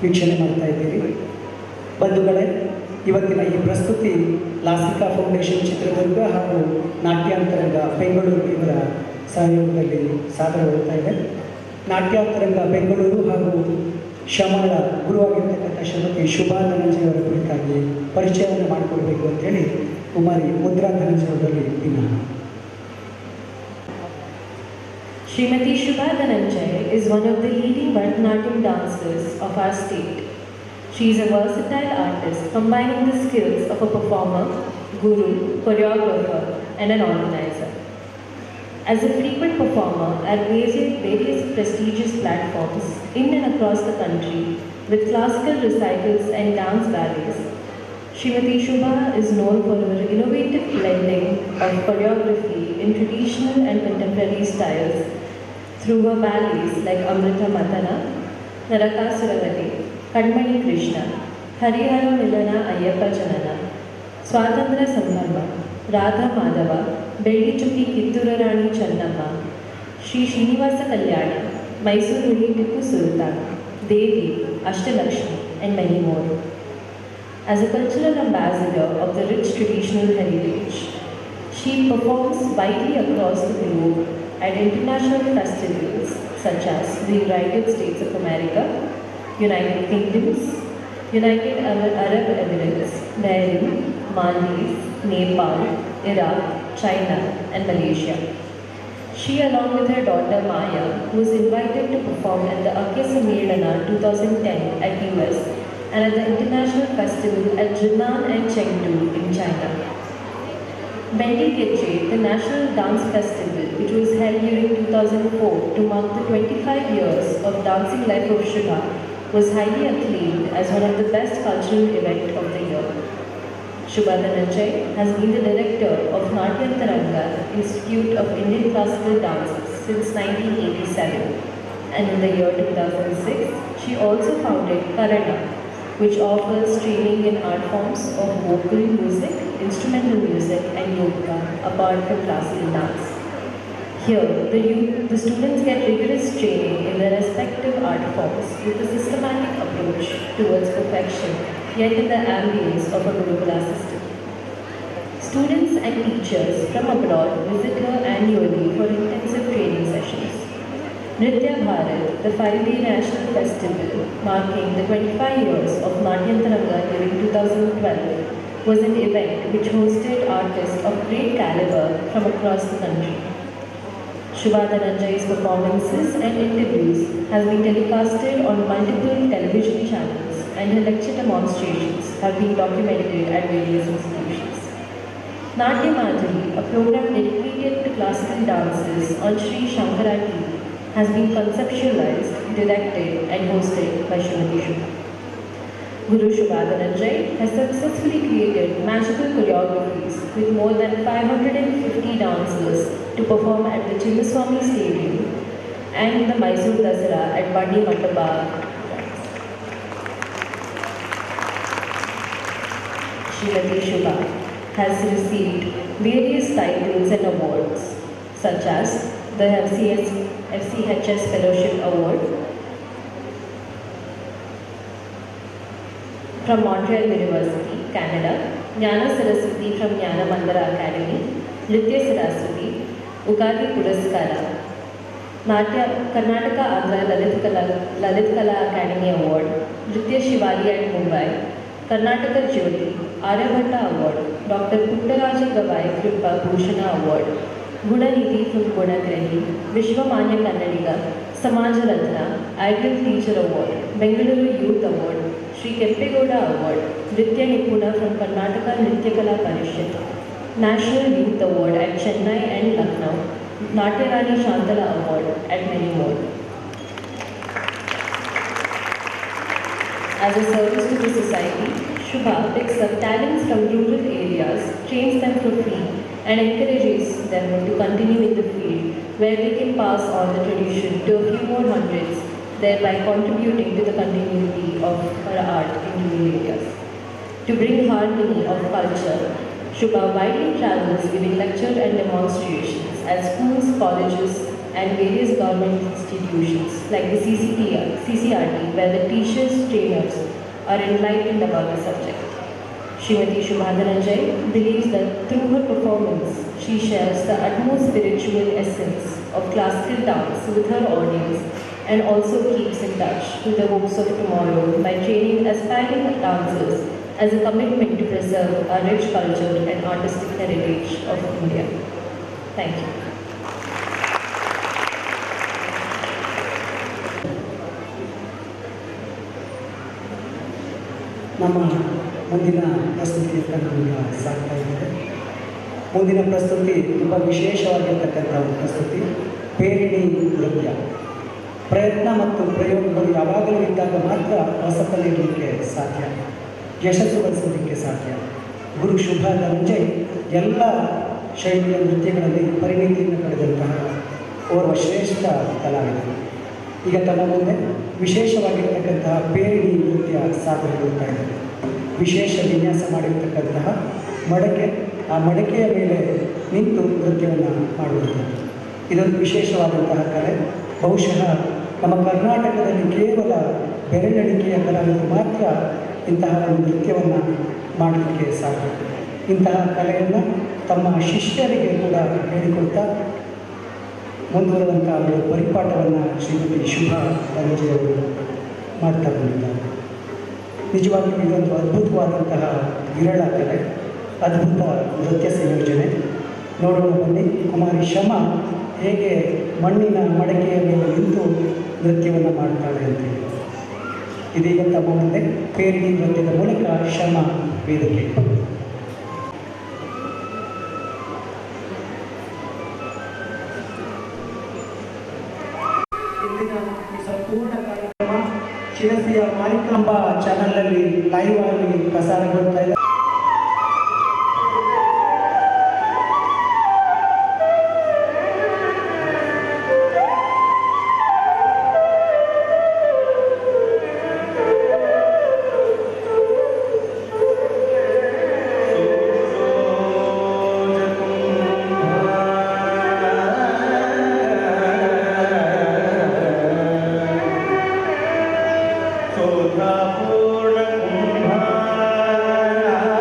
ವೀಕ್ಷಣೆ ಮಾಡ್ತಾ ಇದ್ದೀರಿ. ಬಂಧುಗಳೇ, ಇವತ್ತಿನ ಈ ಪ್ರಸ್ತುತಿ ಲಾಸಿಕಾ foundation Chitradurga ಹಾಗೂ ನಾಟ್ಯಾಂತರಂಗ ಬೆಂಗಳೂರು ಇವರ ಸಹಯೋಗದಲ್ಲಿ ಸಾದರಗೊಳ್ತಾ ಇದೆ. ನಾಟ್ಯಾಂತರಂಗ ಬೆಂಗಳೂರು ಹಾಗೂ ಶ್ರಮಗಳ ಗುರುವಾಗಿರ್ತಕ್ಕಂಥ ಶ್ರೀಮತಿ ಶುಭಾ ಧನಂಜಯ ಅವರ ಕುರಿತಾಗಿ ಪರಿಚಯವನ್ನು ಮಾಡಿಕೊಡ್ಬೇಕು ಅಂತೇಳಿ ಕುಮಾರಿ ಮುದ್ರಾ ಧನಂಜಯ ಅವರಲ್ಲಿ ವಿನಂತಿ. Srimati Shubha Dhananjay is one of the leading Bharatanatyam dancers of our state. She is a versatile artist combining the skills of a performer, guru, choreographer and an organizer. As a frequent performer at various prestigious platforms in and across the country with classical recitals and dance ballets, Srimati Shubha is known for her innovative blending of choreography in traditional and contemporary styles through her ballets like Amrita Matana, Narakasuravati, Kadmani Krishna, Harihara Milana Ayyappa Janana, Swatantra Sambharma, Radha Madhava, Belli Chukki Kittura Rani Channamma, Sri Srinivasa Kalyana, Mysuru Tipu Sultan, Devi, Ashtalakshmi and many more. As a cultural ambassador of the rich traditional heritage, she performs widely across the globe at international festivals such as the United States of America, United Kingdoms, United Arab Emirates, Bahrain, Maldives, Nepal, Iraq, China and Malaysia. She, along with her daughter Maya, was invited to perform at the Akya Sammeelana 2010 at US and at the International Festival at Jinan and Chengdu in China. Bendi Geche, the National Dance Festival, which was held during 2004 to mark the 25 years of dancing life of Shubha, was highly acclaimed as one of the best cultural events of the year. Shubha Dhananjay has been the director of Natyantaranga Institute of Indian Classical Dances since 1987, and in the year 2006, she also founded Karana, which offers training in art forms of vocal music, instrumental music and yoga apart from classical dance. Here, the students get rigorous training in their respective art forms with a systematic approach towards perfection, yet in the ambience of a Gurukula system. Students and teachers from abroad visit her annually for intensive training sessions. Nritya Bharat, the 5-day national festival marking the 25 years of Natyantaranga during 2012, was an event which hosted artists of great caliber from across the country. Shubha Dhananjay's performances and interviews have been telecasted on multiple television channels and her lecture demonstrations have been documented at various institutions. Natya Madhuri, a program dedicated to classical dances on Sri Shankara TV, has been conceptualized, directed and hosted by Srimati Shubha. Guru Shubha Dhananjay has successfully created magical choreographies with more than 550 dancers to perform at the Chinnaswamy Stadium and the Mysore Dasara at Bandi Mandapa. Srimati Shubha has received various titles and awards such as the FCHS Fellowship Award from Montreal University, Canada, Jnana Saraswati from Jnana Mandara Academy, Nritya Saraswati, Ugadi Puraskara, Karnataka Andhra Lalit Kala Academy Award, Nritya Shivali at Mumbai, Karnataka Jyoti, Aryabhatta Award, Dr. Puttaraja Gavai Kripa Bhushana Award, Gunanidhi from Gunagrahi, Vishwamanya Kannadiga, Samaj Ratna, Ideal Teacher Award, Bengaluru Youth Award, Sri Kempegowda Award, Nritya Nipuna from Karnataka Nritya Kala Parishad, National Youth Award at Chennai and Lucknow, Natya Rani Shantala Award, and many more. As a service to the society, Shubha picks up talents from rural areas, trains them for free, and encourages them to continue in the field where they can pass on the tradition to a few more hundreds, thereby contributing to the continuity of her art in rural areas. To bring harmony of culture, Shubha widely travels giving lectures and demonstrations at schools, colleges, and various government institutions like the CCRT, where the teachers, trainers are enlightened about the subject. Srimati Shubha Dhananjay believes that through her performance, she shares the utmost spiritual essence of classical dance with her audience and also keeps in touch with the hopes of tomorrow by training aspiring dancers as a commitment to preserve our rich culture and artistic heritage of India. Thank you. ನಮ್ಮ ಮುಂದಿನ ಪ್ರಸ್ತುತಿಯತ್ತ ನಮಗೆ ಸಾಗ್ತಾ ಇದೆ. ಮುಂದಿನ ಪ್ರಸ್ತುತಿ ತುಂಬ ವಿಶೇಷವಾಗಿರ್ತಕ್ಕಂಥ ಒಂದು ಪ್ರಸ್ತುತಿ, ಪೇರಿಣಿ ನೃತ್ಯ. ಪ್ರಯತ್ನ ಮತ್ತು ಪ್ರಯೋಗಗಳು ಯಾವಾಗಲೂ ಇದ್ದಾಗ ಮಾತ್ರ ಹೊಸತನ ಇರಲಿಕ್ಕೆ ಸಾಧ್ಯ, ಯಶಸ್ಸು ಗಳಿಸೋದಕ್ಕೆ ಸಾಧ್ಯ. ಗುರು ಶುಭಾ ಧನಂಜಯ್ ಎಲ್ಲ ಶೈಲಿಯ ನೃತ್ಯಗಳಲ್ಲಿ ಪರಿಣಿತಿಯನ್ನು ಪಡೆದಂತಹ ಓರ್ವ ಶ್ರೇಷ್ಠ ಕಲಾವಿದರು. ಈಗ ತಮ್ಮ ಮುಂದೆ ವಿಶೇಷವಾಗಿರ್ತಕ್ಕಂತಹ ಪೇರಿಣಿ ನೃತ್ಯ ಸಾಧನೆಗೊಳ್ತಾ ಇದ್ದಾರೆ. ವಿಶೇಷ ವಿನ್ಯಾಸ ಮಾಡಿರ್ತಕ್ಕಂತಹ ಮಡಕೆ, ಆ ಮಡಕೆಯ ಮೇಲೆ ನಿಂತು ನೃತ್ಯವನ್ನು ಮಾಡುವಂಥದ್ದು ಇದೊಂದು ವಿಶೇಷವಾದಂತಹ ಕಲೆ. ಬಹುಶಃ ನಮ್ಮ ಕರ್ನಾಟಕದಲ್ಲಿ ಕೇವಲ ಬೆರಳೆಣಿಕೆಯ ಕಲಾವಿದರು ಮಾತ್ರ ಇಂತಹ ಒಂದು ನೃತ್ಯವನ್ನು ಮಾಡಲಿಕ್ಕೆ ಸಾಧ್ಯ. ಇಂತಹ ಕಲೆಯನ್ನು ತಮ್ಮ ಶಿಷ್ಯರಿಗೆ ಕೂಡ ಹೇಳಿಕೊಡ್ತಾ ಮುಂದುವರೆದಂಥ ಅವರು ಪರಿಪಾಠವನ್ನು ಶ್ರೀಮತಿ ಶುಭಾ ಧನಂಜಯ್ ಅವರು ಮಾಡ್ತಾ ಬಂದಿದ್ದಾರೆ. ನಿಜವಾಗಿಯೂ ಇದೊಂದು ಅದ್ಭುತವಾದಂತಹ ವಿರಳ ಕಲೆ, ಅದ್ಭುತ ನೃತ್ಯ ಸಂಯೋಜನೆ. ನೋಡೋಣ ಬನ್ನಿ, ಕುಮಾರಿ ಶಮ ಹೇಗೆ ಮಣ್ಣಿನ ಮಡಕೆಯ ಮೇಲೆ ನಿಂತು ನೃತ್ಯವನ್ನು ಮಾಡ್ತಾಳೆ ಅಂತೇಳಿ. ಇದೀಗ ತಮ್ಮ ಮುಂದೆ ಪೇರಿಣಿ ನೃತ್ಯದ ಮೂಲಕ ಶಮ ವೇದಿಕೆ. ಇಂದಿನ ಈ ಸಂಪೂರ್ಣ ಕಾರ್ಯಕ್ರಮ ಶಿರಸಿಯ ಮಾರಿಕಾಂಬಾ ಚಾನಲ್ನಲ್ಲಿ ಲೈವ್ ಆಗಿ ಪ್ರಸಾರಗೊಳ್ತಾ ಇದೆ. Purna Kumbhara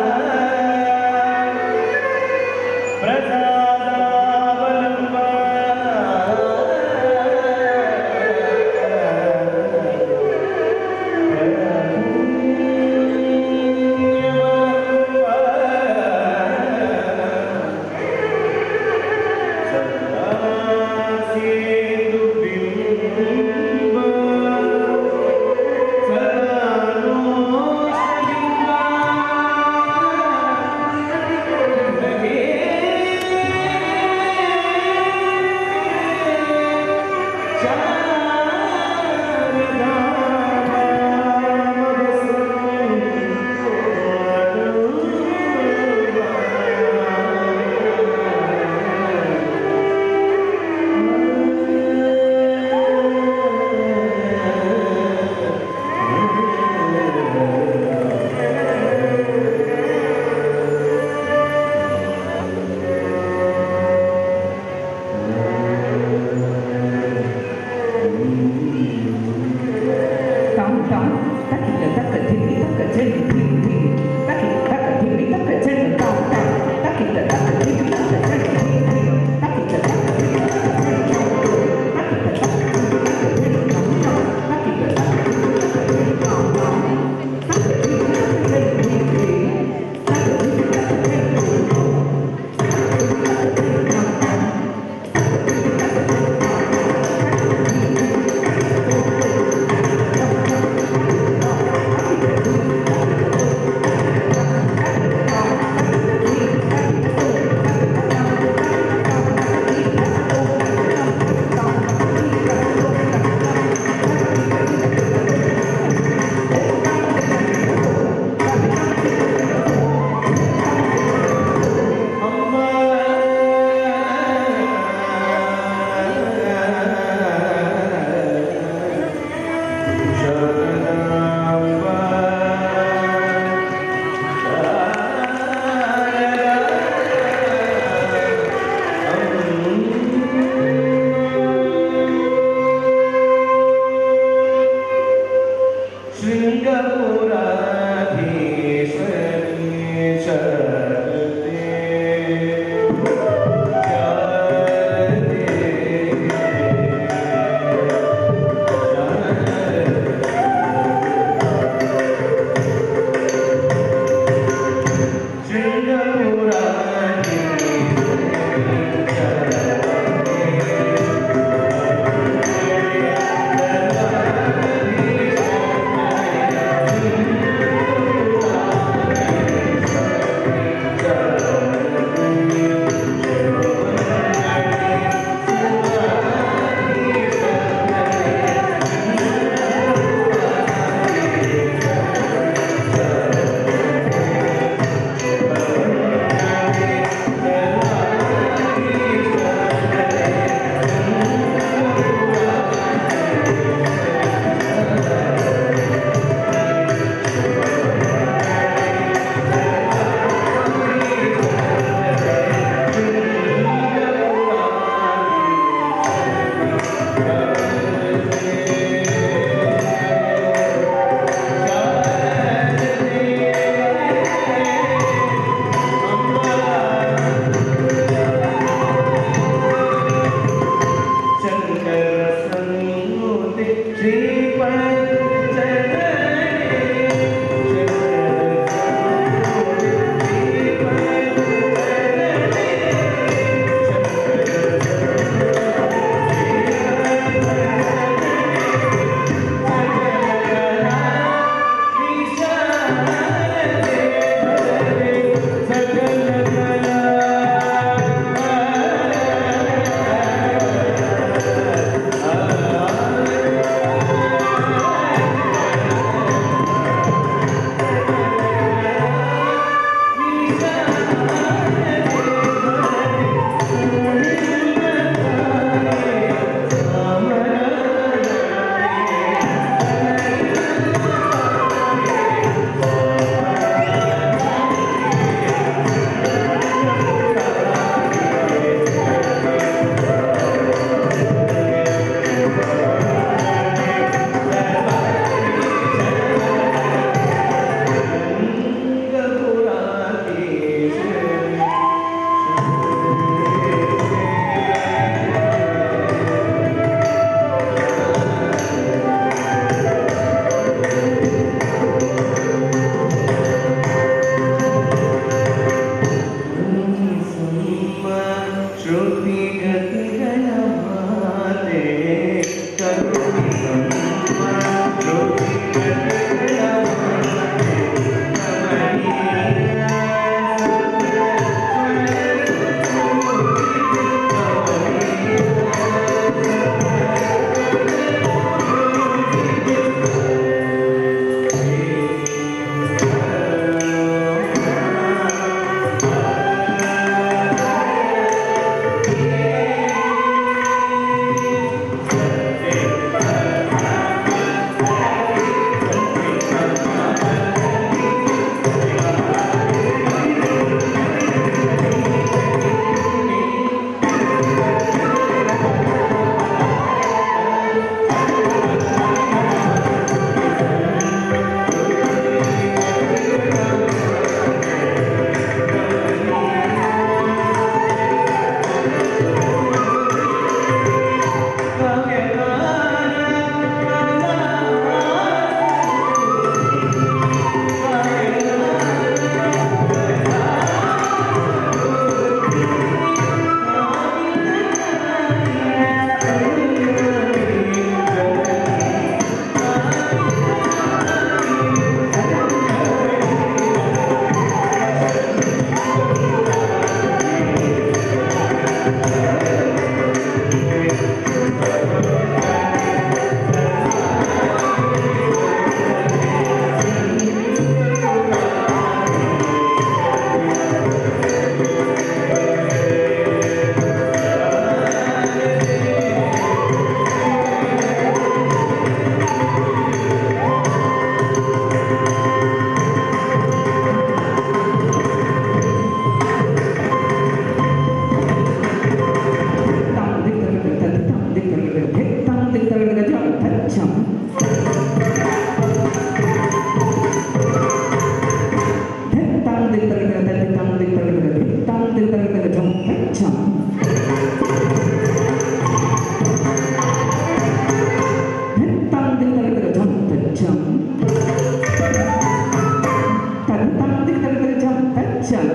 tacham,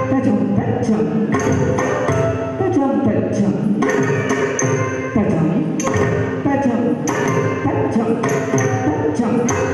tacham, tacham, tacham, tacham, tacham, tacham, tacham, tacham,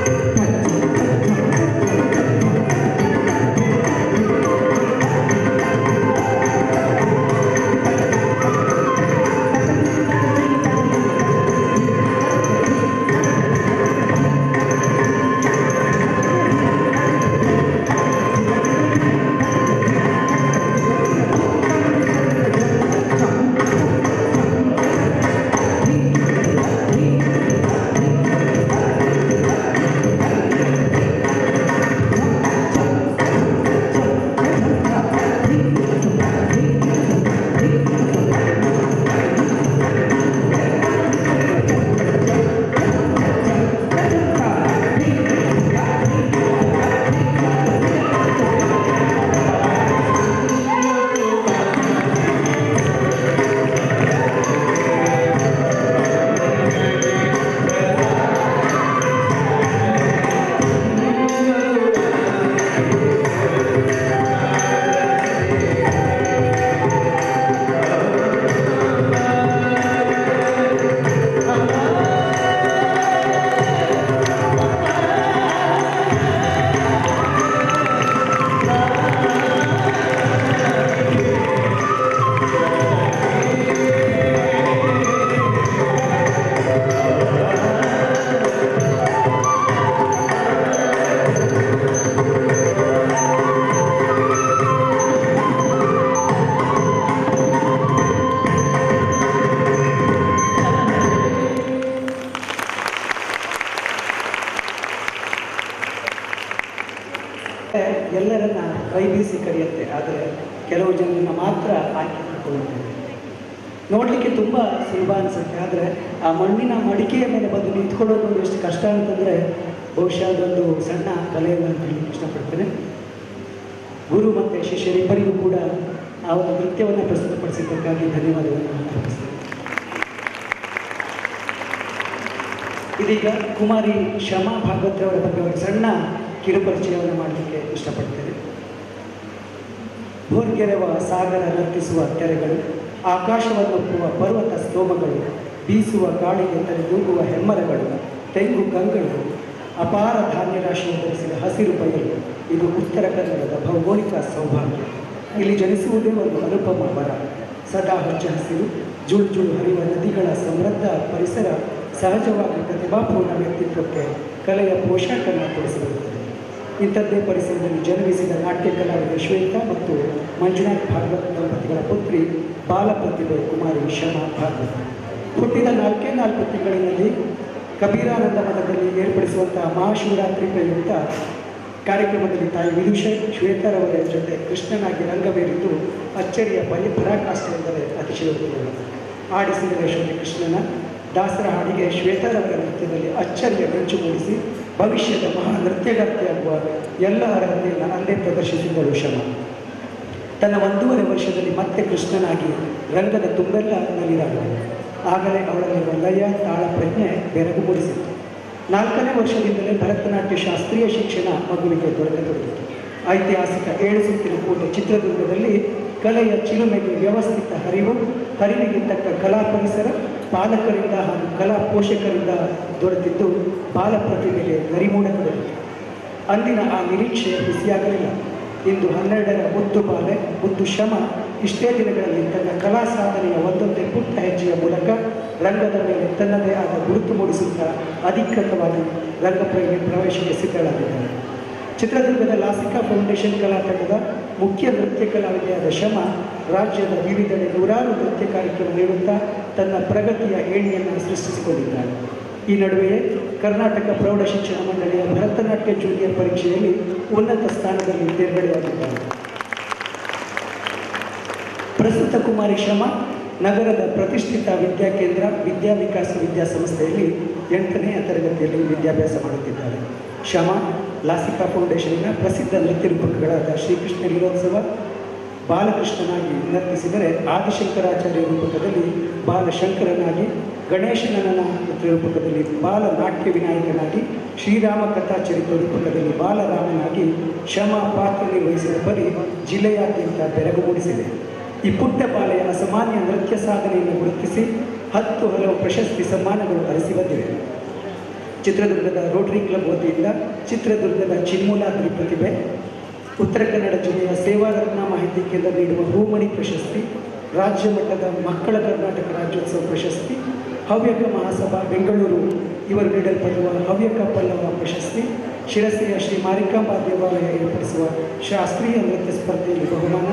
ಎಲ್ಲರನ್ನ ಕೈ ಬೀಸಿ ಕರೆಯುತ್ತೆ, ಆದರೆ ಕೆಲವು ಜನರನ್ನ ಮಾತ್ರ ಆಯ್ಕೆ ಮಾಡ್ಕೊಳ್ಳುತ್ತೆ. ನೋಡಲಿಕ್ಕೆ ತುಂಬ ಸುಲಭ ಅನಿಸುತ್ತೆ, ಆದರೆ ಆ ಮಣ್ಣಿನ ಮಡಿಕೆಯ ಮೇಲೆ ಬಂದು ನಿಂತ್ಕೊಳ್ಳೋದು ಎಷ್ಟು ಕಷ್ಟ ಅಂತಂದರೆ ಬಹುಶಃ ಅದೊಂದು ಸಣ್ಣ ಕಲೆ ಅಂತ ಹೇಳಲಿಕ್ಕೆ ಇಷ್ಟಪಡ್ತೇನೆ. ಗುರು ಮತ್ತು ಶಿಷ್ಯರಿಬ್ಬರಿಗೂ ಕೂಡ ಆ ಒಂದು ನೃತ್ಯವನ್ನು ಪ್ರಸ್ತುತಪಡಿಸಿದ್ದಕ್ಕಾಗಿ ಧನ್ಯವಾದಗಳನ್ನು ಅರ್ಪಿಸ್ತೇನೆ. ಇದೀಗ ಕುಮಾರಿ ಶಮಾ ಭಾಗವತ್ರವರ ಬಗ್ಗೆ ಒಂದು ಸಣ್ಣ ಕಿರುಪರಿಚಯವನ್ನು ಮಾಡಲಿಕ್ಕೆ ಇಷ್ಟಪಡ್ತೇನೆ. ಭೋರ್ಗೆರೆವ ಸಾಗರ ನರ್ತಿಸುವ ತೆರೆಗಳು, ಆಕಾಶವನ್ನೊಪ್ಪುವ ಪರ್ವತ ಸ್ತೋಮಗಳು, ಬೀಸುವ ಗಾಳಿಗೆ ತಲೆದೂಗುವ ಹೆಮ್ಮರಗಳು, ತೆಂಗು ಕಂಗಳು, ಅಪಾರ ಧಾನ್ಯ ರಾಶಿಯನ್ನು ಧರಿಸಿದ ಹಸಿರು ಬಯಲು, ಇದು ಉತ್ತರ ಕನ್ನಡದ ಭೌಗೋಳಿಕ ಸೌಭಾಗ್ಯ. ಇಲ್ಲಿ ಜನಿಸುವುದೇ ಒಂದು ಅನುಪಮ ವರ. ಸದಾ ಹಚ್ಚ ಹಸಿರು, ಜುಳು ಜುಳು ಹರಿಯುವ ನದಿಗಳ ಸಮೃದ್ಧ ಪರಿಸರ ಸಹಜವಾಗಿ ಪ್ರತಿಭಾಪೂರ್ಣ ವ್ಯಕ್ತಿತ್ವಕ್ಕೆ ಕಲೆಯ ಪೋಷಾಕನ್ನು ತೋರಿಸಿರುತ್ತದೆ. ಇಂಥದ್ದೇ ಪರಿಸರದಲ್ಲಿ ಜನ್ಮಿಸಿದ ನಾಟ್ಯ ಕಲಾವಿದ ಶ್ವೇತಾ ಮತ್ತು ಮಂಜುನಾಥ್ ಭಾಗವತ್ ದಂಪತಿಗಳ ಪುತ್ರಿ ಬಾಲ ಪ್ರತಿಭೆ ಕುಮಾರಿ ಶಮಾ ಭಾಗವತ್. ಹುಟ್ಟಿದ 4 ತಿಂಗಳಿನಲ್ಲಿ ಕಬೀರಾನಂದ ಮಠದಲ್ಲಿ ಏರ್ಪಡಿಸುವಂತಹ ಮಹಾಶಿವರಾತ್ರಿ ಪ್ರಯುಕ್ತ ಕಾರ್ಯಕ್ರಮದಲ್ಲಿ ತಾಯಿ ವಿದುಷ ಶ್ವೇತರವರ ಜೊತೆ ಕೃಷ್ಣನಾಗಿ ರಂಗವೇರಿದ್ದು ಅಚ್ಚರಿಯ ಪರಾಕಾಷ್ಠೆಯಿಂದಲೇ ಅತಿಶಯೋಕ್ತಿಗಳು. ಆಡಿಸಿದರೆ ಶ್ರೀ ಕೃಷ್ಣನ ದಾಸರ ಹಾಡಿಗೆ ಶ್ವೇತರವರ ನೃತ್ಯದಲ್ಲಿ ಅಚ್ಚರಿಯ ಮಿಂಚು ಮೂಡಿಸಿ ಭವಿಷ್ಯದ ಮಹಾ ನೃತ್ಯಗಾರ್ತಿಯಾಗುವ ಎಲ್ಲ ಅರ್ಹತೆಯನ್ನು ಅಂದೇ ಪ್ರದರ್ಶಿಸಿದಳು ಶಮಾ. ತನ್ನ 1.5 ವರ್ಷದಲ್ಲಿ ಮತ್ತೆ ಕೃಷ್ಣನಾಗಿ ರಂಗದ ತುಂಬೆಲ್ಲ ನಲಿದಾಡಳು. ಆಗಲೇ ಅವಳಲ್ಲಿರುವ ಲಯ ತಾಳ ಪ್ರಜ್ಞೆ ಬೆರಗು ಮೂಡಿಸಿತು. 4ನೇ ವರ್ಷದಿಂದಲೇ ಭರತನಾಟ್ಯ ಶಾಸ್ತ್ರೀಯ ಶಿಕ್ಷಣ ಮಗುವಿಗೆ ದೊರಕತೊಡಗಿತು. ಐತಿಹಾಸಿಕ 7 ಸುತ್ತಿನ ಕೋಟೆ ಚಿತ್ರದುರ್ಗದಲ್ಲಿ ಕಲೆಯ ಚಿಲುಮೆಗೆ ವ್ಯವಸ್ಥಿತ ಹರಿವಿಗೆ ತಕ್ಕ ಕಲಾ ಪರಿಸರ ಪಾಲಕರಿಂದ ಹಾಗೂ ಕಲಾ ಪೋಷಕರಿಂದ ದೊರೆತಿದ್ದು ಬಾಲ ಪ್ರತಿಭೆಗೆ ಗರಿಮೂಡತೊಡಗಿತು. ಅಂದಿನ ಆ ನಿರೀಕ್ಷೆ ಬಿಸಿಯಾಗಲಿಲ್ಲ. ಇಂದು 12ರ ಮುದ್ದು ಬಾಲೆ ಮುದ್ದು ಶ್ರಮ ಇಷ್ಟೇ ದಿನಗಳಲ್ಲಿ ತನ್ನ ಕಲಾ ಸಾಧನೆಯ ಒಂದೊಂದೇ ಪುಟ್ಟ ಹೆಜ್ಜೆಯ ಮೂಲಕ ರಂಗದ ಮೇಲೆ ತನ್ನದೇ ಆದ ಗುರುತು ಮೂಡಿಸುತ್ತಾ ಅಧಿಕೃತವಾಗಿ ಪ್ರವೇಶಕ್ಕೆ ಸಿದ್ಧಳಾಗಿದ್ದಾಳೆ. ಚಿತ್ರದುರ್ಗದ ಲಾಸಿಕಾ ಫೌಂಡೇಶನ್ ಕಲಾತಂಡದ ಮುಖ್ಯ ನೃತ್ಯ ಕಲಾವಿದೆಯಾದ ಶಮಾ ರಾಜ್ಯದ ವಿವಿಧೆಡೆ ನೂರಾರು ನೃತ್ಯ ಕಾರ್ಯಕ್ರಮ ನೀಡುತ್ತಾ ತನ್ನ ಪ್ರಗತಿಯ ಏಣಿಯನ್ನು ಸೃಷ್ಟಿಸಿಕೊಂಡಿದ್ದಾಳೆ. ಈ ನಡುವೆಯೇ ಕರ್ನಾಟಕ ಪ್ರೌಢ ಶಿಕ್ಷಣ ಮಂಡಳಿಯ ಭರತನಾಟ್ಯ ಜೂನಿಯರ್ ಪರೀಕ್ಷೆಯಲ್ಲಿ ಉನ್ನತ ಸ್ಥಾನದಲ್ಲಿ ತೇರ್ಗಡೆಯಾಗಿದ್ದಾಳೆ. ಪ್ರಸ್ತುತ ಕುಮಾರಿ ಶಮಾ ನಗರದ ಪ್ರತಿಷ್ಠಿತ ವಿದ್ಯಾಕೇಂದ್ರ ವಿದ್ಯಾ ವಿಕಾಸ ವಿದ್ಯಾಸಂಸ್ಥೆಯಲ್ಲಿ 8ನೇ ತರಗತಿಯಲ್ಲಿ ವಿದ್ಯಾಭ್ಯಾಸ ಮಾಡುತ್ತಿದ್ದಾಳೆ. ಶಮಾ ಲಾಸಿಕಾ ಫೌಂಡೇಶನ್ನ ಪ್ರಸಿದ್ಧ ನೃತ್ಯ ರೂಪಕಗಳಾದ ಶ್ರೀಕೃಷ್ಣ ಲೀಲೋತ್ಸವ ಬಾಲಕೃಷ್ಣನಾಗಿ ನರ್ತಿಸಿದರೆ, ಆದಿಶಂಕರಾಚಾರ್ಯ ರೂಪಕದಲ್ಲಿ ಬಾಲಶಂಕರನಾಗಿ, ಗಣೇಶನನ ನೃತ್ಯ ರೂಪಕದಲ್ಲಿ ಬಾಲ ನಾಟ್ಯ ವಿನಾಯಕನಾಗಿ, ಶ್ರೀರಾಮ ಕಥಾಚರಿತ ರೂಪಕದಲ್ಲಿ ಬಾಲರಾಮನಾಗಿ ಶ್ರಮ ಪಾತ್ರ ನಿರ್ವಹಿಸಿದ ಪರಿ ಜಿಲ್ಲೆಯಾದ್ಯಂತ ಬೆರಗು ಮೂಡಿಸಿದೆ. ಈ ಪುಟ್ಟ ಬಾಲೆಯ ಅಸಾಮಾನ್ಯ ನೃತ್ಯ ಸಾಧನೆಯನ್ನು ಗುರುತಿಸಿ 10 ಹಲವು ಪ್ರಶಸ್ತಿ ಸನ್ಮಾನಗಳು ಅರಸಿ ಬಂದಿವೆ. ಚಿತ್ರದುರ್ಗದ ರೋಟರಿ ಕ್ಲಬ್ ವತಿಯಿಂದ ಚಿತ್ರದುರ್ಗದ ಚಿನ್ಮೂಲಾದ್ರಿ ಪ್ರತಿಭೆ, ಉತ್ತರ ಕನ್ನಡ ಜಿಲ್ಲೆಯ ಸೇವಾರತ್ನ ಮಾಹಿತಿ ಕೇಂದ್ರ ನೀಡುವ ಹೂಮಣಿ ಪ್ರಶಸ್ತಿ, ರಾಜ್ಯ ಮಟ್ಟದ ಮಕ್ಕಳ ಕರ್ನಾಟಕ ರಾಜ್ಯೋತ್ಸವ ಪ್ರಶಸ್ತಿ, ಹವ್ಯಕ ಮಹಾಸಭಾ ಬೆಂಗಳೂರು ಇವರು ನೀಡಲ್ಪಡುವ ಹವ್ಯಕ ಪಲ್ಲವ ಪ್ರಶಸ್ತಿ, ಶಿರಸಿಯ ಶ್ರೀ ಮಾರಿಕಾಂಬಾ ದೇವಾಲಯ ಏರ್ಪಡಿಸುವ ಶಾಸ್ತ್ರೀಯ ನೃತ್ಯ ಸ್ಪರ್ಧೆಯಲ್ಲಿ ಬಹುಮಾನ,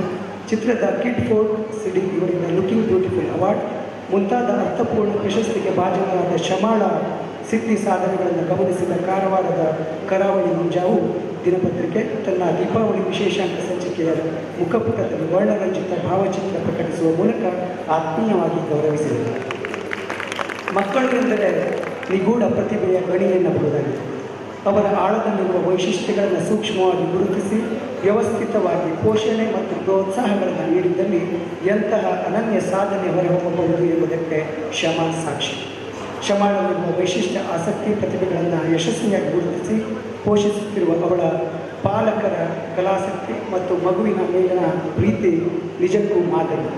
ಚಿತ್ರದ ಕಿಡ್ ಫೋರ್ಟ್ ಸಿಡಿ ಇವರಿಂದ ಲುಕಿಂಗ್ ಬ್ಯೂಟಿಫುಲ್ ಅವಾರ್ಡ್ ಮುಂತಾದ ಅರ್ಥಪೂರ್ಣ ಪ್ರಶಸ್ತಿಗೆ ಭಾಜನರಾದ ಶಮಾಳ ಸಿದ್ಧಿ ಸಾಧನೆಗಳನ್ನು ಗಮನಿಸಿದ ಕಾರವಾರದ ಕರಾವಳಿ ಮುಂಜಾವು ದಿನಪತ್ರಿಕೆ ತನ್ನ ದೀಪಾವಳಿ ವಿಶೇಷಾಂಕ ಸಂಚಿಕೆಯ ಮುಖಪುಟದಲ್ಲಿ ವರ್ಣರಂಜಿತ ಭಾವಚಿತ್ರ ಪ್ರಕಟಿಸುವ ಮೂಲಕ ಆತ್ಮೀಯವಾಗಿ ಗೌರವಿಸಿದೆ. ಮಕ್ಕಳು ಎಂದರೆ ನಿಗೂಢ ಪ್ರತಿಭೆಯ ಗಣಿ ಎನ್ನಬಹುದಾಗಿದೆ. ಅವರ ಆಳದಲ್ಲಿರುವ ವೈಶಿಷ್ಟ್ಯಗಳನ್ನು ಸೂಕ್ಷ್ಮವಾಗಿ ಗುರುತಿಸಿ ವ್ಯವಸ್ಥಿತವಾಗಿ ಪೋಷಣೆ ಮತ್ತು ಪ್ರೋತ್ಸಾಹಗಳನ್ನು ನೀಡಿದ್ದಲ್ಲಿ ಎಂತಹ ಅನನ್ಯ ಸಾಧನೆ ಹೊರಹೊಮ್ಮಬಹುದು ಎಂಬುದಕ್ಕೆ ಶ್ರಮ ಸಾಕ್ಷಿ. ಶ್ರಮದಲ್ಲಿರುವ ವೈಶಿಷ್ಟ್ಯ ಆಸಕ್ತಿ ಪ್ರತಿಭೆಗಳನ್ನು ಯಶಸ್ವಿಯಾಗಿ ಗುರುತಿಸಿ ಪೋಷಿಸುತ್ತಿರುವ ಅವಳ ಪಾಲಕರ ಕಲಾಸಕ್ತಿ ಮತ್ತು ಮಗುವಿನ ಮೇಲಿನ ಪ್ರೀತಿ ನಿಜಕ್ಕೂ ಮಾದರಿ.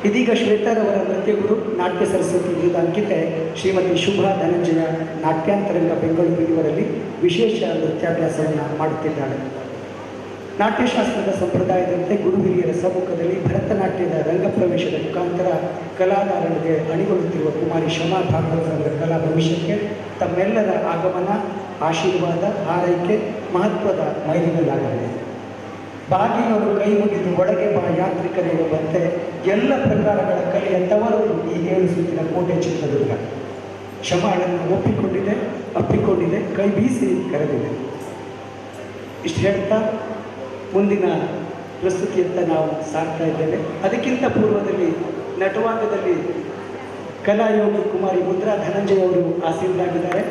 ಇದೀಗ ಶ್ವೇತಾರವರ ನೃತ್ಯಗುರು ನಾಟ್ಯ ಸರಸ್ವತಿ ವಿರುದ್ಧ ಅಂಕಿತೆ ಶ್ರೀಮತಿ ಶುಭಾ ಧನಂಜಯ ನಾಟ್ಯಾಂತರಂಗ ಬೆಂಗಳೂರು ಇವರಲ್ಲಿ ವಿಶೇಷ ನೃತ್ಯಾಭ್ಯಾಸವನ್ನು ಮಾಡುತ್ತಿದ್ದಾಳೆ. ನಾಟ್ಯಶಾಸ್ತ್ರದ ಸಂಪ್ರದಾಯದಂತೆ ಗುರು ಹಿರಿಯರ ಸಮ್ಮುಖದಲ್ಲಿ ಭರತನಾಟ್ಯದ ರಂಗಪ್ರವೇಶದ ಮುಖಾಂತರ ಕಲಾಕಾರರಿಗೆ ಅಣಿಗೊಳ್ಳುತ್ತಿರುವ ಕುಮಾರಿ ಶಮಾ ಭಾಗವತರವರ ಕಲಾ ಭವಿಷ್ಯಕ್ಕೆ ತಮ್ಮೆಲ್ಲರ ಆಗಮನ, ಆಶೀರ್ವಾದ, ಹಾರೈಕೆ ಮಹತ್ವದ ಮೈಲಿಗಲ್ಲಾಗಲಿದೆ. ಬಾಗಿಲವರು ಕೈ ಮುಗಿದು ಒಳಗೆ ಬಾ ಯಾತ್ರಿಕರೆಂಬಂತೆ ಎಲ್ಲ ಪ್ರಕಾರಗಳ ಕಲೆಯ ತವರವರು ಈ 7 ಸುತ್ತಿನ ಕೋಟೆ ಚಿತ್ರದುರ್ಗ. ಶಮಾಳನ್ನು ಅಪ್ಪಿಕೊಂಡಿದೆ, ಕೈ ಬೀಸಿ ಕರೆದಿದೆ. ಇಷ್ಟು ಹೇಳ್ತಾ ಮುಂದಿನ ಪ್ರಸ್ತುತಿಯತ್ತ ನಾವು ಸಾಗ್ತಾ ಇದ್ದೇವೆ. ಅದಕ್ಕಿಂತ ಪೂರ್ವದಲ್ಲಿ ನಟವಾಂಗದಲ್ಲಿ ಕಲಾಯೋಗಿ ಕುಮಾರಿ ಮುದ್ರಾ ಧನಂಜಯ ಅವರು ಆಸೀನರಾಗಿದ್ದಾರೆ.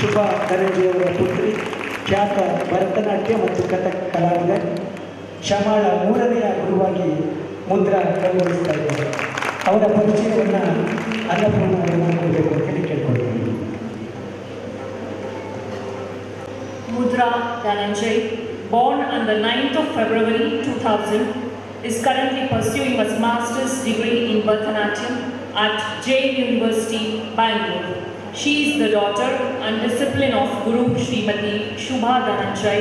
ಶುಭಾ ಧನಂಜಯ ಅವರ ಪುತ್ರಿ, ಖ್ಯಾತ ಭರತನಾಟ್ಯ ಮತ್ತು ಕಥಕ್ ಕಲಾವಿದೆ. ಶಮಾಳ 3ನೆಯ ಗುರುವಾಗಿ ಮುದ್ರಾ ಕೈಗೊಳಿಸ್ತಾ ಇದ್ದಾರೆ. ಅವರ ಪರಿಚಯವನ್ನು ಅನ್ನಪೂರ್ಣ ಮಾಡಿಕೊಳ್ಬೇಕು ಅಂತ ಹೇಳಿ ಕೇಳ್ಕೊಳ್ತೀನಿ. Mudra Dhananjay, born on the 9th of February 2000, is currently pursuing a master's degree in Bharatanatyam at Jain University, Bangalore. She is the daughter and discipline of Guru Srimati Shubha Dhananjay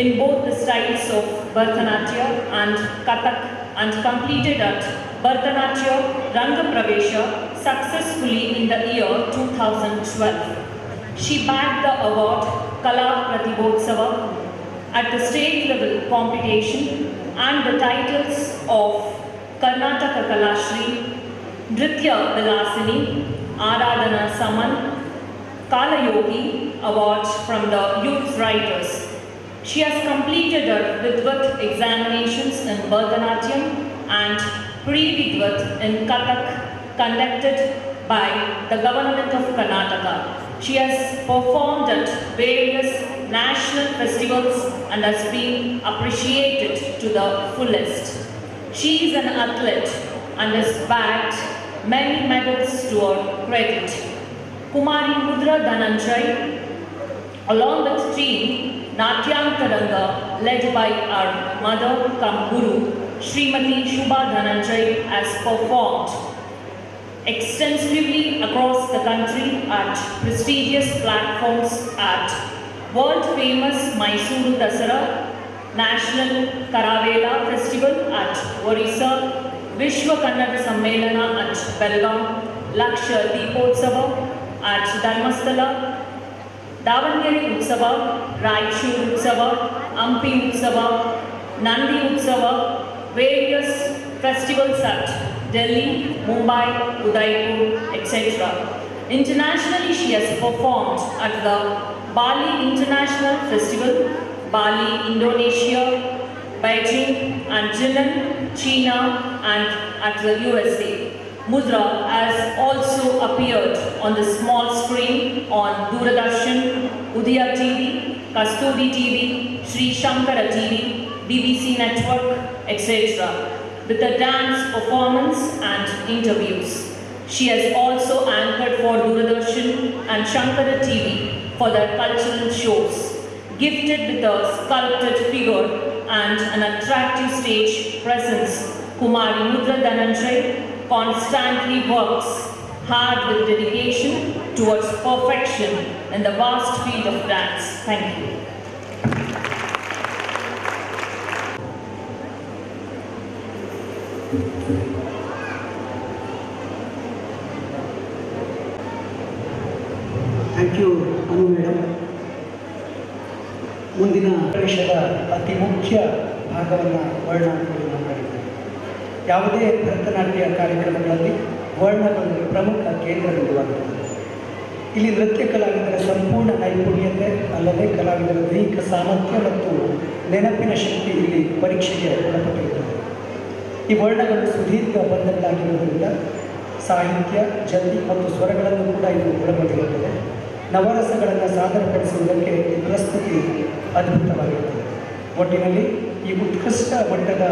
in both the styles of Bharatanatyam and Kathak, and completed at Bharatanatyam Ranga Pravesha successfully in the year 2012. She bagged the award Kala Pratibhotsava at the state level competition and the titles of Karnataka Kalashri, Nritya Vilasini, Aradhana Saman, Kalayogi awards from the youth writers. She has completed her Vidvat examinations in Bharatanatyam and pre-Vidvat in Kathak conducted by the government of Karnataka. She has performed at various national festivals and has been appreciated to the fullest. She is an athlete and has bagged many medals to her credit. Kumari Mudra Dhananjay, along with team Natyantaranga led by our mother cum guru, Srimati Shubha Dhananjay, has performed extensively across the country at prestigious platforms at world famous Mysuru Dasara, National Karavela Festival at Orissa, Vishwa Kannada Sammelana at Belgaum, Laksha Deepotsava at Dharmasthala, Davangere Utsava, Raichur Utsava, Ampi Utsava, Nandi Utsava, various festivals at Delhi, Mumbai, Udaipur, etc. Internationally, she has performed at the Bali International Festival, Bali, Indonesia, Beijing and Jinan, China, and at the USA. Mudra has also appeared on the small screen on Doordarshan, Udaya TV, Kasturi TV, Sri Shankara TV, BBC Network, etc. with a dance performance and interviews. She has also anchored for Doordarshan and Shankara TV for their cultural shows. Gifted with a sculpted figure and an attractive stage presence, Kumari Mudra Dhananjay constantly works hard with dedication towards perfection in the vast field of dance. Thank you. Thank you Anu madam. ಮುಂದಿನ ಪ್ರವೇಶದ ಅತಿ ಮುಖ್ಯ ಭಾಗವನ್ನು ವರ್ಣಾನುಕೂಲ ಮಾಡಿದ್ದಾರೆ. ಯಾವುದೇ ಭರತನಾಟ್ಯ ಕಾರ್ಯಕ್ರಮಗಳಲ್ಲಿ ವರ್ಣಗಳು ಪ್ರಮುಖ ಕೇಂದ್ರ ಬಿಂದುವಾಗಿರುತ್ತದೆ. ಇಲ್ಲಿ ನೃತ್ಯ ಕಲಾವಿದರ ಸಂಪೂರ್ಣ ನೈಪುಣ್ಯತೆ ಅಲ್ಲದೆ ಕಲಾವಿದರ ದೈಹಿಕ ಸಾಮರ್ಥ್ಯ ಮತ್ತು ನೆನಪಿನ ಶಕ್ತಿ ಇಲ್ಲಿ ಪರೀಕ್ಷೆಗೆ ಒಳಪಟ್ಟಿರುತ್ತದೆ. ಈ ವರ್ಣಗಳು ಸುದೀರ್ಘ ಬಂಧಗಳಾಗಿರುವುದರಿಂದ ಸಾಹಿತ್ಯ, ಜತಿ ಮತ್ತು ಸ್ವರಗಳನ್ನು ಕೂಡ ಇದು ಒಳಗೊಂಡಿರುತ್ತದೆ. ನವರಸಗಳನ್ನು ಸಾದರಪಡಿಸುವುದಕ್ಕೆ ಈ ಪ್ರಸ್ತುತಿ ಅದ್ಭುತವಾಗಿರುತ್ತದೆ. ಒಟ್ಟಿನಲ್ಲಿ ಈ ಉತ್ಕೃಷ್ಟ ಮಟ್ಟದ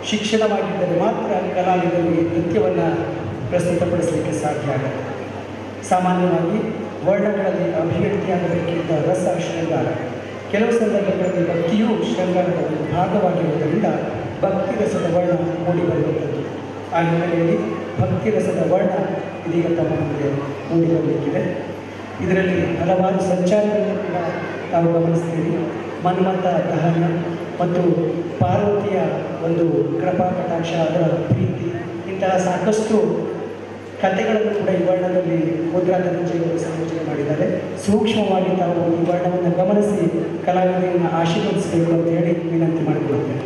ಶಿಕ್ಷಣವಾಗಿದ್ದರೆ ಮಾತ್ರ ಕಲಾವಿದರು ಈ ನೃತ್ಯವನ್ನು ಪ್ರಸ್ತುತಪಡಿಸಲಿಕ್ಕೆ ಸಾಧ್ಯ ಆಗುತ್ತೆ. ಸಾಮಾನ್ಯವಾಗಿ ವರ್ಣಗಳಲ್ಲಿ ಅಭಿವ್ಯಕ್ತಿಯಾಗಬೇಕಿದ್ದ ರಸ ಶೃಂಗಾರ, ಕೆಲವು ಸಂದರ್ಭಗಳಲ್ಲಿ ಭಕ್ತಿಯೂ ಶೃಂಗಾರದ ಒಂದು ಭಾಗವಾಗಿರುವುದರಿಂದ ಭಕ್ತಿ ರಸದ ವರ್ಣ ಮೂಡಿಬರುವಂಥದ್ದು. ಆ ಹಿನ್ನೆಲೆಯಲ್ಲಿ ಭಕ್ತಿ ರಸದ ವರ್ಣ ಇದೀಗ ತಮ್ಮ ಮುಂದೆ ಮೂಡಿಬರಬೇಕಿದೆ. ಇದರಲ್ಲಿ ಹಲವಾರು ಸಂಚಾರಗಳನ್ನು ಕೂಡ ನಾವು ಗಮನಿಸ್ತೀವಿ. ಮನ್ಮಥ ದಹನ ಮತ್ತು ಪಾರ್ವತಿಯ ಒಂದು ಕೃಪಾ ಕಟಾಕ್ಷ, ಅದರ ಪ್ರೀತಿ, ಇಂತಹ ಸಾಕಷ್ಟು ಕಥೆಗಳನ್ನು ಕೂಡ ಈ ವರ್ಣದಲ್ಲಿ ಮುದ್ರಾ ಧನಂಜಯವರು ಸಂಯೋಜನೆ ಮಾಡಿದ್ದಾರೆ. ಸೂಕ್ಷ್ಮವಾಗಿ ತಾವು ಈ ವರ್ಣವನ್ನು ಗಮನಿಸಿ ಕಲಾವಿದರನ್ನು ಆಶೀರ್ವದಿಸಬೇಕು ಅಂತ ಹೇಳಿ ವಿನಂತಿ ಮಾಡಿಕೊಳ್ಳುತ್ತೇನೆ.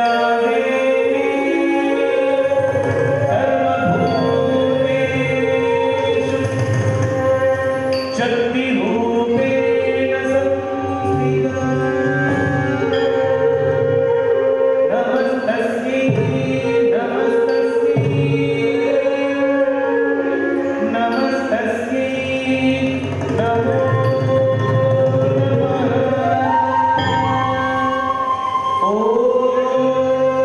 या देवी सर्वभूतेषु शक्तिरूपेण संस्थिता नमस्तस्यै नमस्तस्यै नमो नमः ॐ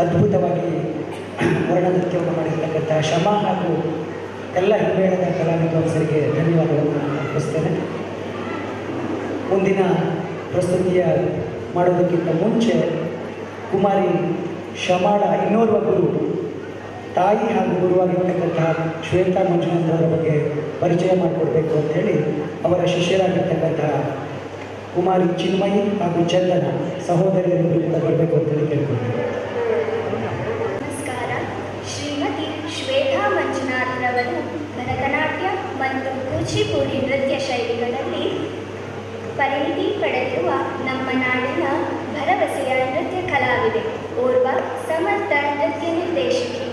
ಅದ್ಭುತವಾಗಿ ವರ್ಣನೃತ್ಯವನ್ನು ಮಾಡಿರ್ತಕ್ಕಂಥ ಶಮ ಹಾಗೂ ಎಲ್ಲ ಹಿಮ್ಮೇಳದ ಕಲಾವಿದ್ವಾಂಸರಿಗೆ ಧನ್ಯವಾದಗಳನ್ನು ಅರ್ಪಿಸ್ತೇನೆ. ಮುಂದಿನ ಪ್ರಸ್ತುತಿಯ ಮಾಡೋದಕ್ಕಿಂತ ಮುಂಚೆ ಕುಮಾರಿ ಶಮಾಳ ಇನ್ನೋರ್ವ ಗುರು, ತಾಯಿ ಹಾಗೂ ಗುರುವಾಗಿರ್ತಕ್ಕಂತಹ ಶ್ವೇತಾ ಮಂಜುನಾಥ್ ಅವರ ಬಗ್ಗೆ ಪರಿಚಯ ಮಾಡಿಕೊಡ್ಬೇಕು ಅಂಥೇಳಿ ಅವರ ಶಿಷ್ಯರಾಗಿರ್ತಕ್ಕಂತಹ ಕುಮಾರಿ ಚಿನ್ಮಯಿ ಹಾಗೂ ಚಂದನ ಸಹೋದರಿಯರಿಗೂ ಕೂಡ ಬರಬೇಕು ಅಂತೇಳಿ ಕೇಳ್ಕೊಳ್ತೀನಿ. ನಮಸ್ಕಾರ. ಶ್ರೀಮತಿ ಶ್ವೇತಾ ಮಂಜುನಾಥ್ ರವರು ಭರತನಾಟ್ಯ ಮತ್ತು ಕೂಚಿಪುಡಿ ನೃತ್ಯ ಶೈಲಿಗಳಲ್ಲಿ ಪರಿಣಿತಿ ಪಡೆದಿರುವ ನಮ್ಮ ನಾಡಿನ ಭರವಸೆಯ ನೃತ್ಯ ಕಲಾವಿದೆ, ಓರ್ವ ಸಮರ್ಥ ನೃತ್ಯ ನಿರ್ದೇಶಕಿ.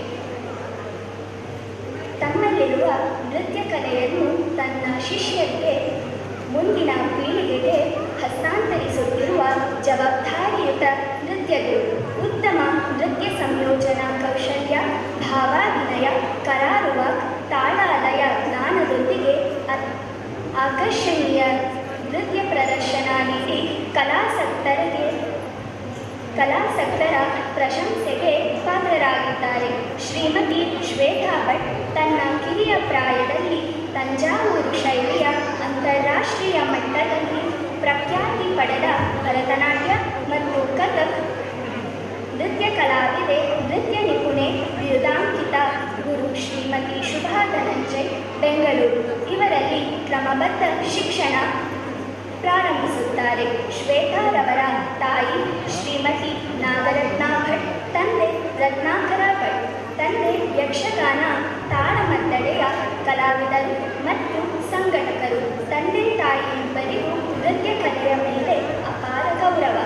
ತಮ್ಮಲ್ಲಿರುವ ನೃತ್ಯ ಕಲೆಯನ್ನು ತನ್ನ ಶಿಷ್ಯರಿಗೆ, ಮುಂದಿನ ಪೀಳಿಗೆಗೆ ಹಸ್ತಾಂತರಿಸುತ್ತಿರುವ ಜವಾಬ್ದಾರಿಯುತ ನೃತ್ಯಗುರು. ಉತ್ತಮ ನೃತ್ಯ ಸಂಯೋಜನಾ ಕೌಶಲ್ಯ, ಭಾವಾಭಿನಯ, ಕರಾರುವ ತಾಳಲಯ ಜ್ಞಾನದೊಂದಿಗೆ ಆಕರ್ಷಣೀಯ ನೃತ್ಯ ಪ್ರದರ್ಶನ ನೀಡಿ ಕಲಾಸಕ್ತರ ಪ್ರಶಂಸೆಗೆ ಪಾತ್ರರಾಗಿದ್ದಾರೆ. ಶ್ರೀಮತಿ ಶ್ವೇತಾ ಭಟ್ ತನ್ನ ಕಿರಿಯ ಪ್ರಾಯದಲ್ಲಿ ತಂಜಾವೂರು ಶೈಲಿಯ ಅಂತಾರಾಷ್ಟ್ರೀಯ ಮಟ್ಟದಲ್ಲಿ ಪ್ರಖ್ಯಾತಿ ಪಡೆದ ಭರತನಾಟ್ಯ ಮತ್ತು ಕಥಕ್ ನೃತ್ಯ ಕಲಾವಿದೆ, ನೃತ್ಯ ನಿಪುಣೆ, ಬಿರುದಾಂಕಿತ ಗುರು ಶ್ರೀಮತಿ ಶುಭಾ ಧನಂಜಯ್, ಬೆಂಗಳೂರು ಇವರಲ್ಲಿ ಕ್ರಮಬದ್ಧ ಶಿಕ್ಷಣ ಪ್ರಾರಂಭಿಸುತ್ತಾರೆ. ಶ್ವೇತಾರವರ ತಾಯಿ ಶ್ರೀಮತಿ ನಾಗರತ್ನ ಭಟ್, ತಂದೆ ರತ್ನಾಕರ ಭಟ್. ತಂದೆ ಯಕ್ಷಗಾನ ತಾಳಮದ್ದಳೆಯ ಕಲಾವಿದರು ಮತ್ತು ಸಂಘಟಕರು. ತಂದೆ ತಾಯಿ ಇಬ್ಬರಿಗೂ ನೃತ್ಯ ಕಲೆಯ ಮೇಲೆ ಅಪಾರ ಗೌರವ.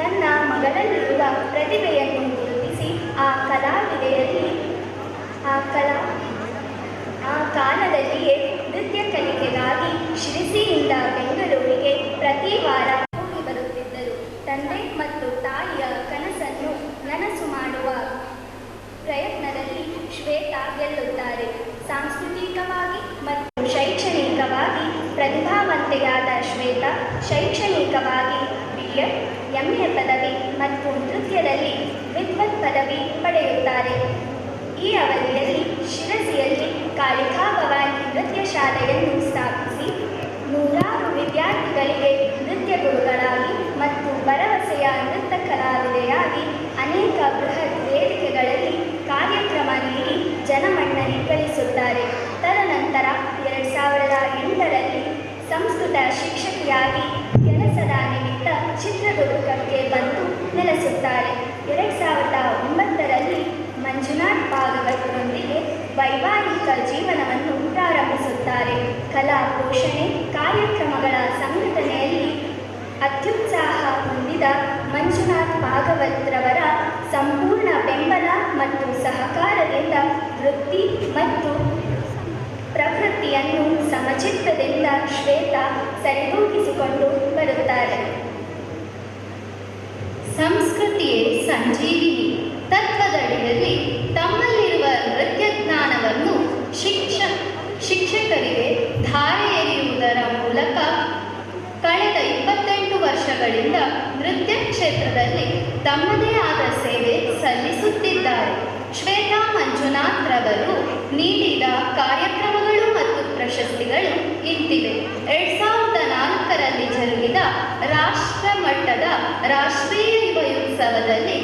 ತನ್ನ ಮಗಳಲ್ಲಿರುವ ಪ್ರತಿಭೆಯನ್ನು ಗುರುತಿಸಿ ಆ ಕಲಾವಿದೆಯಲ್ಲಿ ಆ ಕಾಲದಲ್ಲಿಯೇ ನೃತ್ಯ ಕಲಿಕೆಗಾಗಿ ಶಿರಸಿಯಿಂದ ಬೆಂಗಳೂರಿಗೆ ಪ್ರತಿ ವಾರ ಹೋಗಿ ಬರುತ್ತಿದ್ದರು. ತಂದೆ ಮತ್ತು ತಾಯಿಯ ಕನಸನ್ನು ನನಸು ಮಾಡುವ ಪ್ರಯತ್ನದಲ್ಲಿ ಶ್ವೇತಾ ಗೆಲ್ಲುತ್ತಾರೆ. ಸಾಂಸ್ಕೃತಿಕವಾಗಿ ಮತ್ತು ಶೈಕ್ಷಣಿಕವಾಗಿ ಪ್ರತಿಭಾವಂತೆಯಾದ ಶ್ವೇತಾ ಶೈಕ್ಷಣಿಕವಾಗಿ BEd, MA ಪದವಿ ಮತ್ತು ನೃತ್ಯದಲ್ಲಿ ವಿದ್ವತ್ ಪದವಿ ಪಡೆಯುತ್ತಾರೆ. ಈ ಅವಧಿಯಲ್ಲಿ ಶಿರಸಿಯಲ್ಲಿ ಕಾಳಿಕಾ ಭವಾನಿ ನೃತ್ಯ ಶಾಲೆಯನ್ನು ಸ್ಥಾಪಿಸಿ ನೂರಾರು ವಿದ್ಯಾರ್ಥಿಗಳಿಗೆ ನೃತ್ಯ ಗುರುಗಳಾಗಿ ಮತ್ತು ಭರವಸೆಯ ನೃತ್ಯ ಕಲಾವಿದೆಯಾಗಿ ಅನೇಕ ಬೃಹತ್ ವೇದಿಕೆಗಳಲ್ಲಿ ಕಾರ್ಯಕ್ರಮ ನೀಡಿ ಜನಮನ್ನಣೆ ಗಳಿಸುತ್ತಾರೆ. ತದನಂತರ 2008ರಲ್ಲಿ ಸಂಸ್ಕೃತ ಶಿಕ್ಷಕಿಯಾಗಿ ಕೆಲಸದ ನಿಮಿತ್ತ ಚಿತ್ರದುರ್ಗಕ್ಕೆ ಬಂದು ನೆಲೆಸುತ್ತಾರೆ. 2009ರಲ್ಲಿ ಮಂಜುನಾಥ್ ಭಾಗವತರೊಂದಿಗೆ ವೈವಾಹಿಕ ಜೀವನವನ್ನು ಪ್ರಾರಂಭಿಸುತ್ತಾರೆ. ಕಲಾ ಪೋಷಣೆ ಕಾರ್ಯಕ್ರಮಗಳ ಸಂಘಟನೆಯಲ್ಲಿ ಅತ್ಯುತ್ಸಾಹ ಹೊಂದಿದ ಮಂಜುನಾಥ್ ಭಾಗವತರವರ ಸಂಪೂರ್ಣ ಬೆಂಬಲ ಮತ್ತು ಸಹಕಾರದಿಂದ ವೃತ್ತಿ ಮತ್ತು ಪ್ರವೃತ್ತಿಯನ್ನು ಸಮಚಿತ್ತದಿಂದ ಶ್ವೇತಾ ಸರಿದೂಗಿಸಿಕೊಂಡು ಬರುತ್ತಾರೆ. ಸಂಸ್ಕೃತಿಯೇ ಸಂಜೀವಿನಿ ತತ್ವದಡಿಯಲ್ಲಿ ತಮ್ಮಲ್ಲಿರುವ ನೃತ್ಯ ಜ್ಞಾನವನ್ನು ಶಿಕ್ಷಕರಿಗೆ ಧಾರೆ ಎರೆಯುವುದರ ಮೂಲಕ ಕಳೆದ 28 ವರ್ಷಗಳಿಂದ ನೃತ್ಯ ಕ್ಷೇತ್ರದಲ್ಲಿ ತಮ್ಮದೇ ಆದ ಸೇವೆ ಸಲ್ಲಿಸುತ್ತಿದ್ದಾರೆ. ಶ್ವೇತಾ ಮಂಜುನಾಥ್ ರವರು ನೀಡಿದ ಕಾರ್ಯಕ್ರಮಗಳು ಮತ್ತು ಪ್ರಶಸ್ತಿಗಳು ಇಂತಿವೆ. 2004ರಲ್ಲಿ ಜರುಗಿದ ರಾಷ್ಟ್ರ ಮಟ್ಟದ ರಾಷ್ಟ್ರೀಯ ಯುವಯೋತ್ಸವದಲ್ಲಿ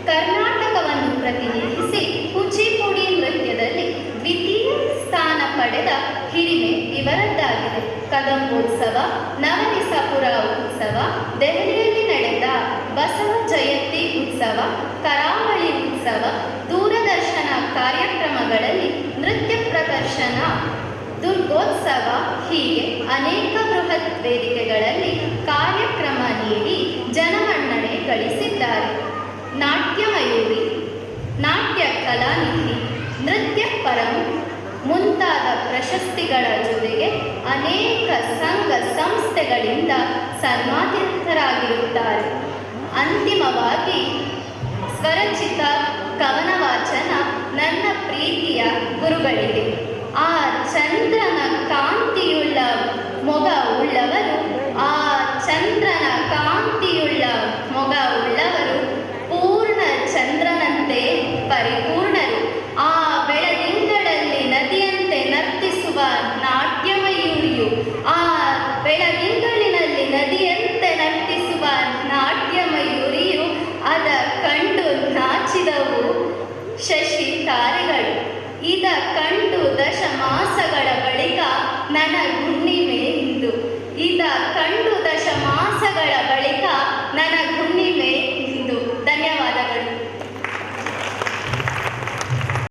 ಕರ್ನಾಟಕವನ್ನು ಪ್ರತಿನಿಧಿಸಿ ಕೂಚಿಪುಡಿ ನೃತ್ಯದಲ್ಲಿ ದ್ವಿತೀಯ ಸ್ಥಾನ ಪಡೆದ ಹಿರಿಮೆ ಇವರದ್ದಾಗಿದೆ. ಕದಂಬೋತ್ಸವ, ನವನಿಸಾಪುರ ಉತ್ಸವ, ದೆಹಲಿಯಲ್ಲಿ ನಡೆದ ಬಸವ ಜಯಂತಿ ಉತ್ಸವ, ಕರಾವಳಿ ಉತ್ಸವ, ದೂರದರ್ಶನ ಕಾರ್ಯಕ್ರಮಗಳಲ್ಲಿ ನೃತ್ಯ ಪ್ರದರ್ಶನ, ದುರ್ಗೋತ್ಸವ ಹೀಗೆ ಅನೇಕ ಬೃಹತ್ ವೇದಿಕೆಗಳಲ್ಲಿ ಕಾರ್ಯಕ್ರಮ ನೀಡಿ ಜನಮನ್ನಣೆ ಗಳಿಸಿದ್ದಾರೆ. ನಾಟ್ಯಮಯೂರಿ, ನಾಟ್ಯ ಕಲಾನಿಧಿ, ನೃತ್ಯ ಪರಂ ಮುಂತಾದ ಪ್ರಶಸ್ತಿಗಳ ಜೊತೆಗೆ ಅನೇಕ ಸಂಘ ಸಂಸ್ಥೆಗಳಿಂದ ಸನ್ಮಾನಿತರಾಗಿರುತ್ತಾರೆ. ಅಂತಿಮವಾಗಿ ಸ್ವರಚಿತ ಕವನ ವಾಚನ ನನ್ನ ಪ್ರೀತಿಯ ಗುರುಗಳಿಗೆ. ಆ ಚಂದ್ರನ ಕಾಂತಿಯುಳ್ಳ ಮೊಗ ಉಳ್ಳವರು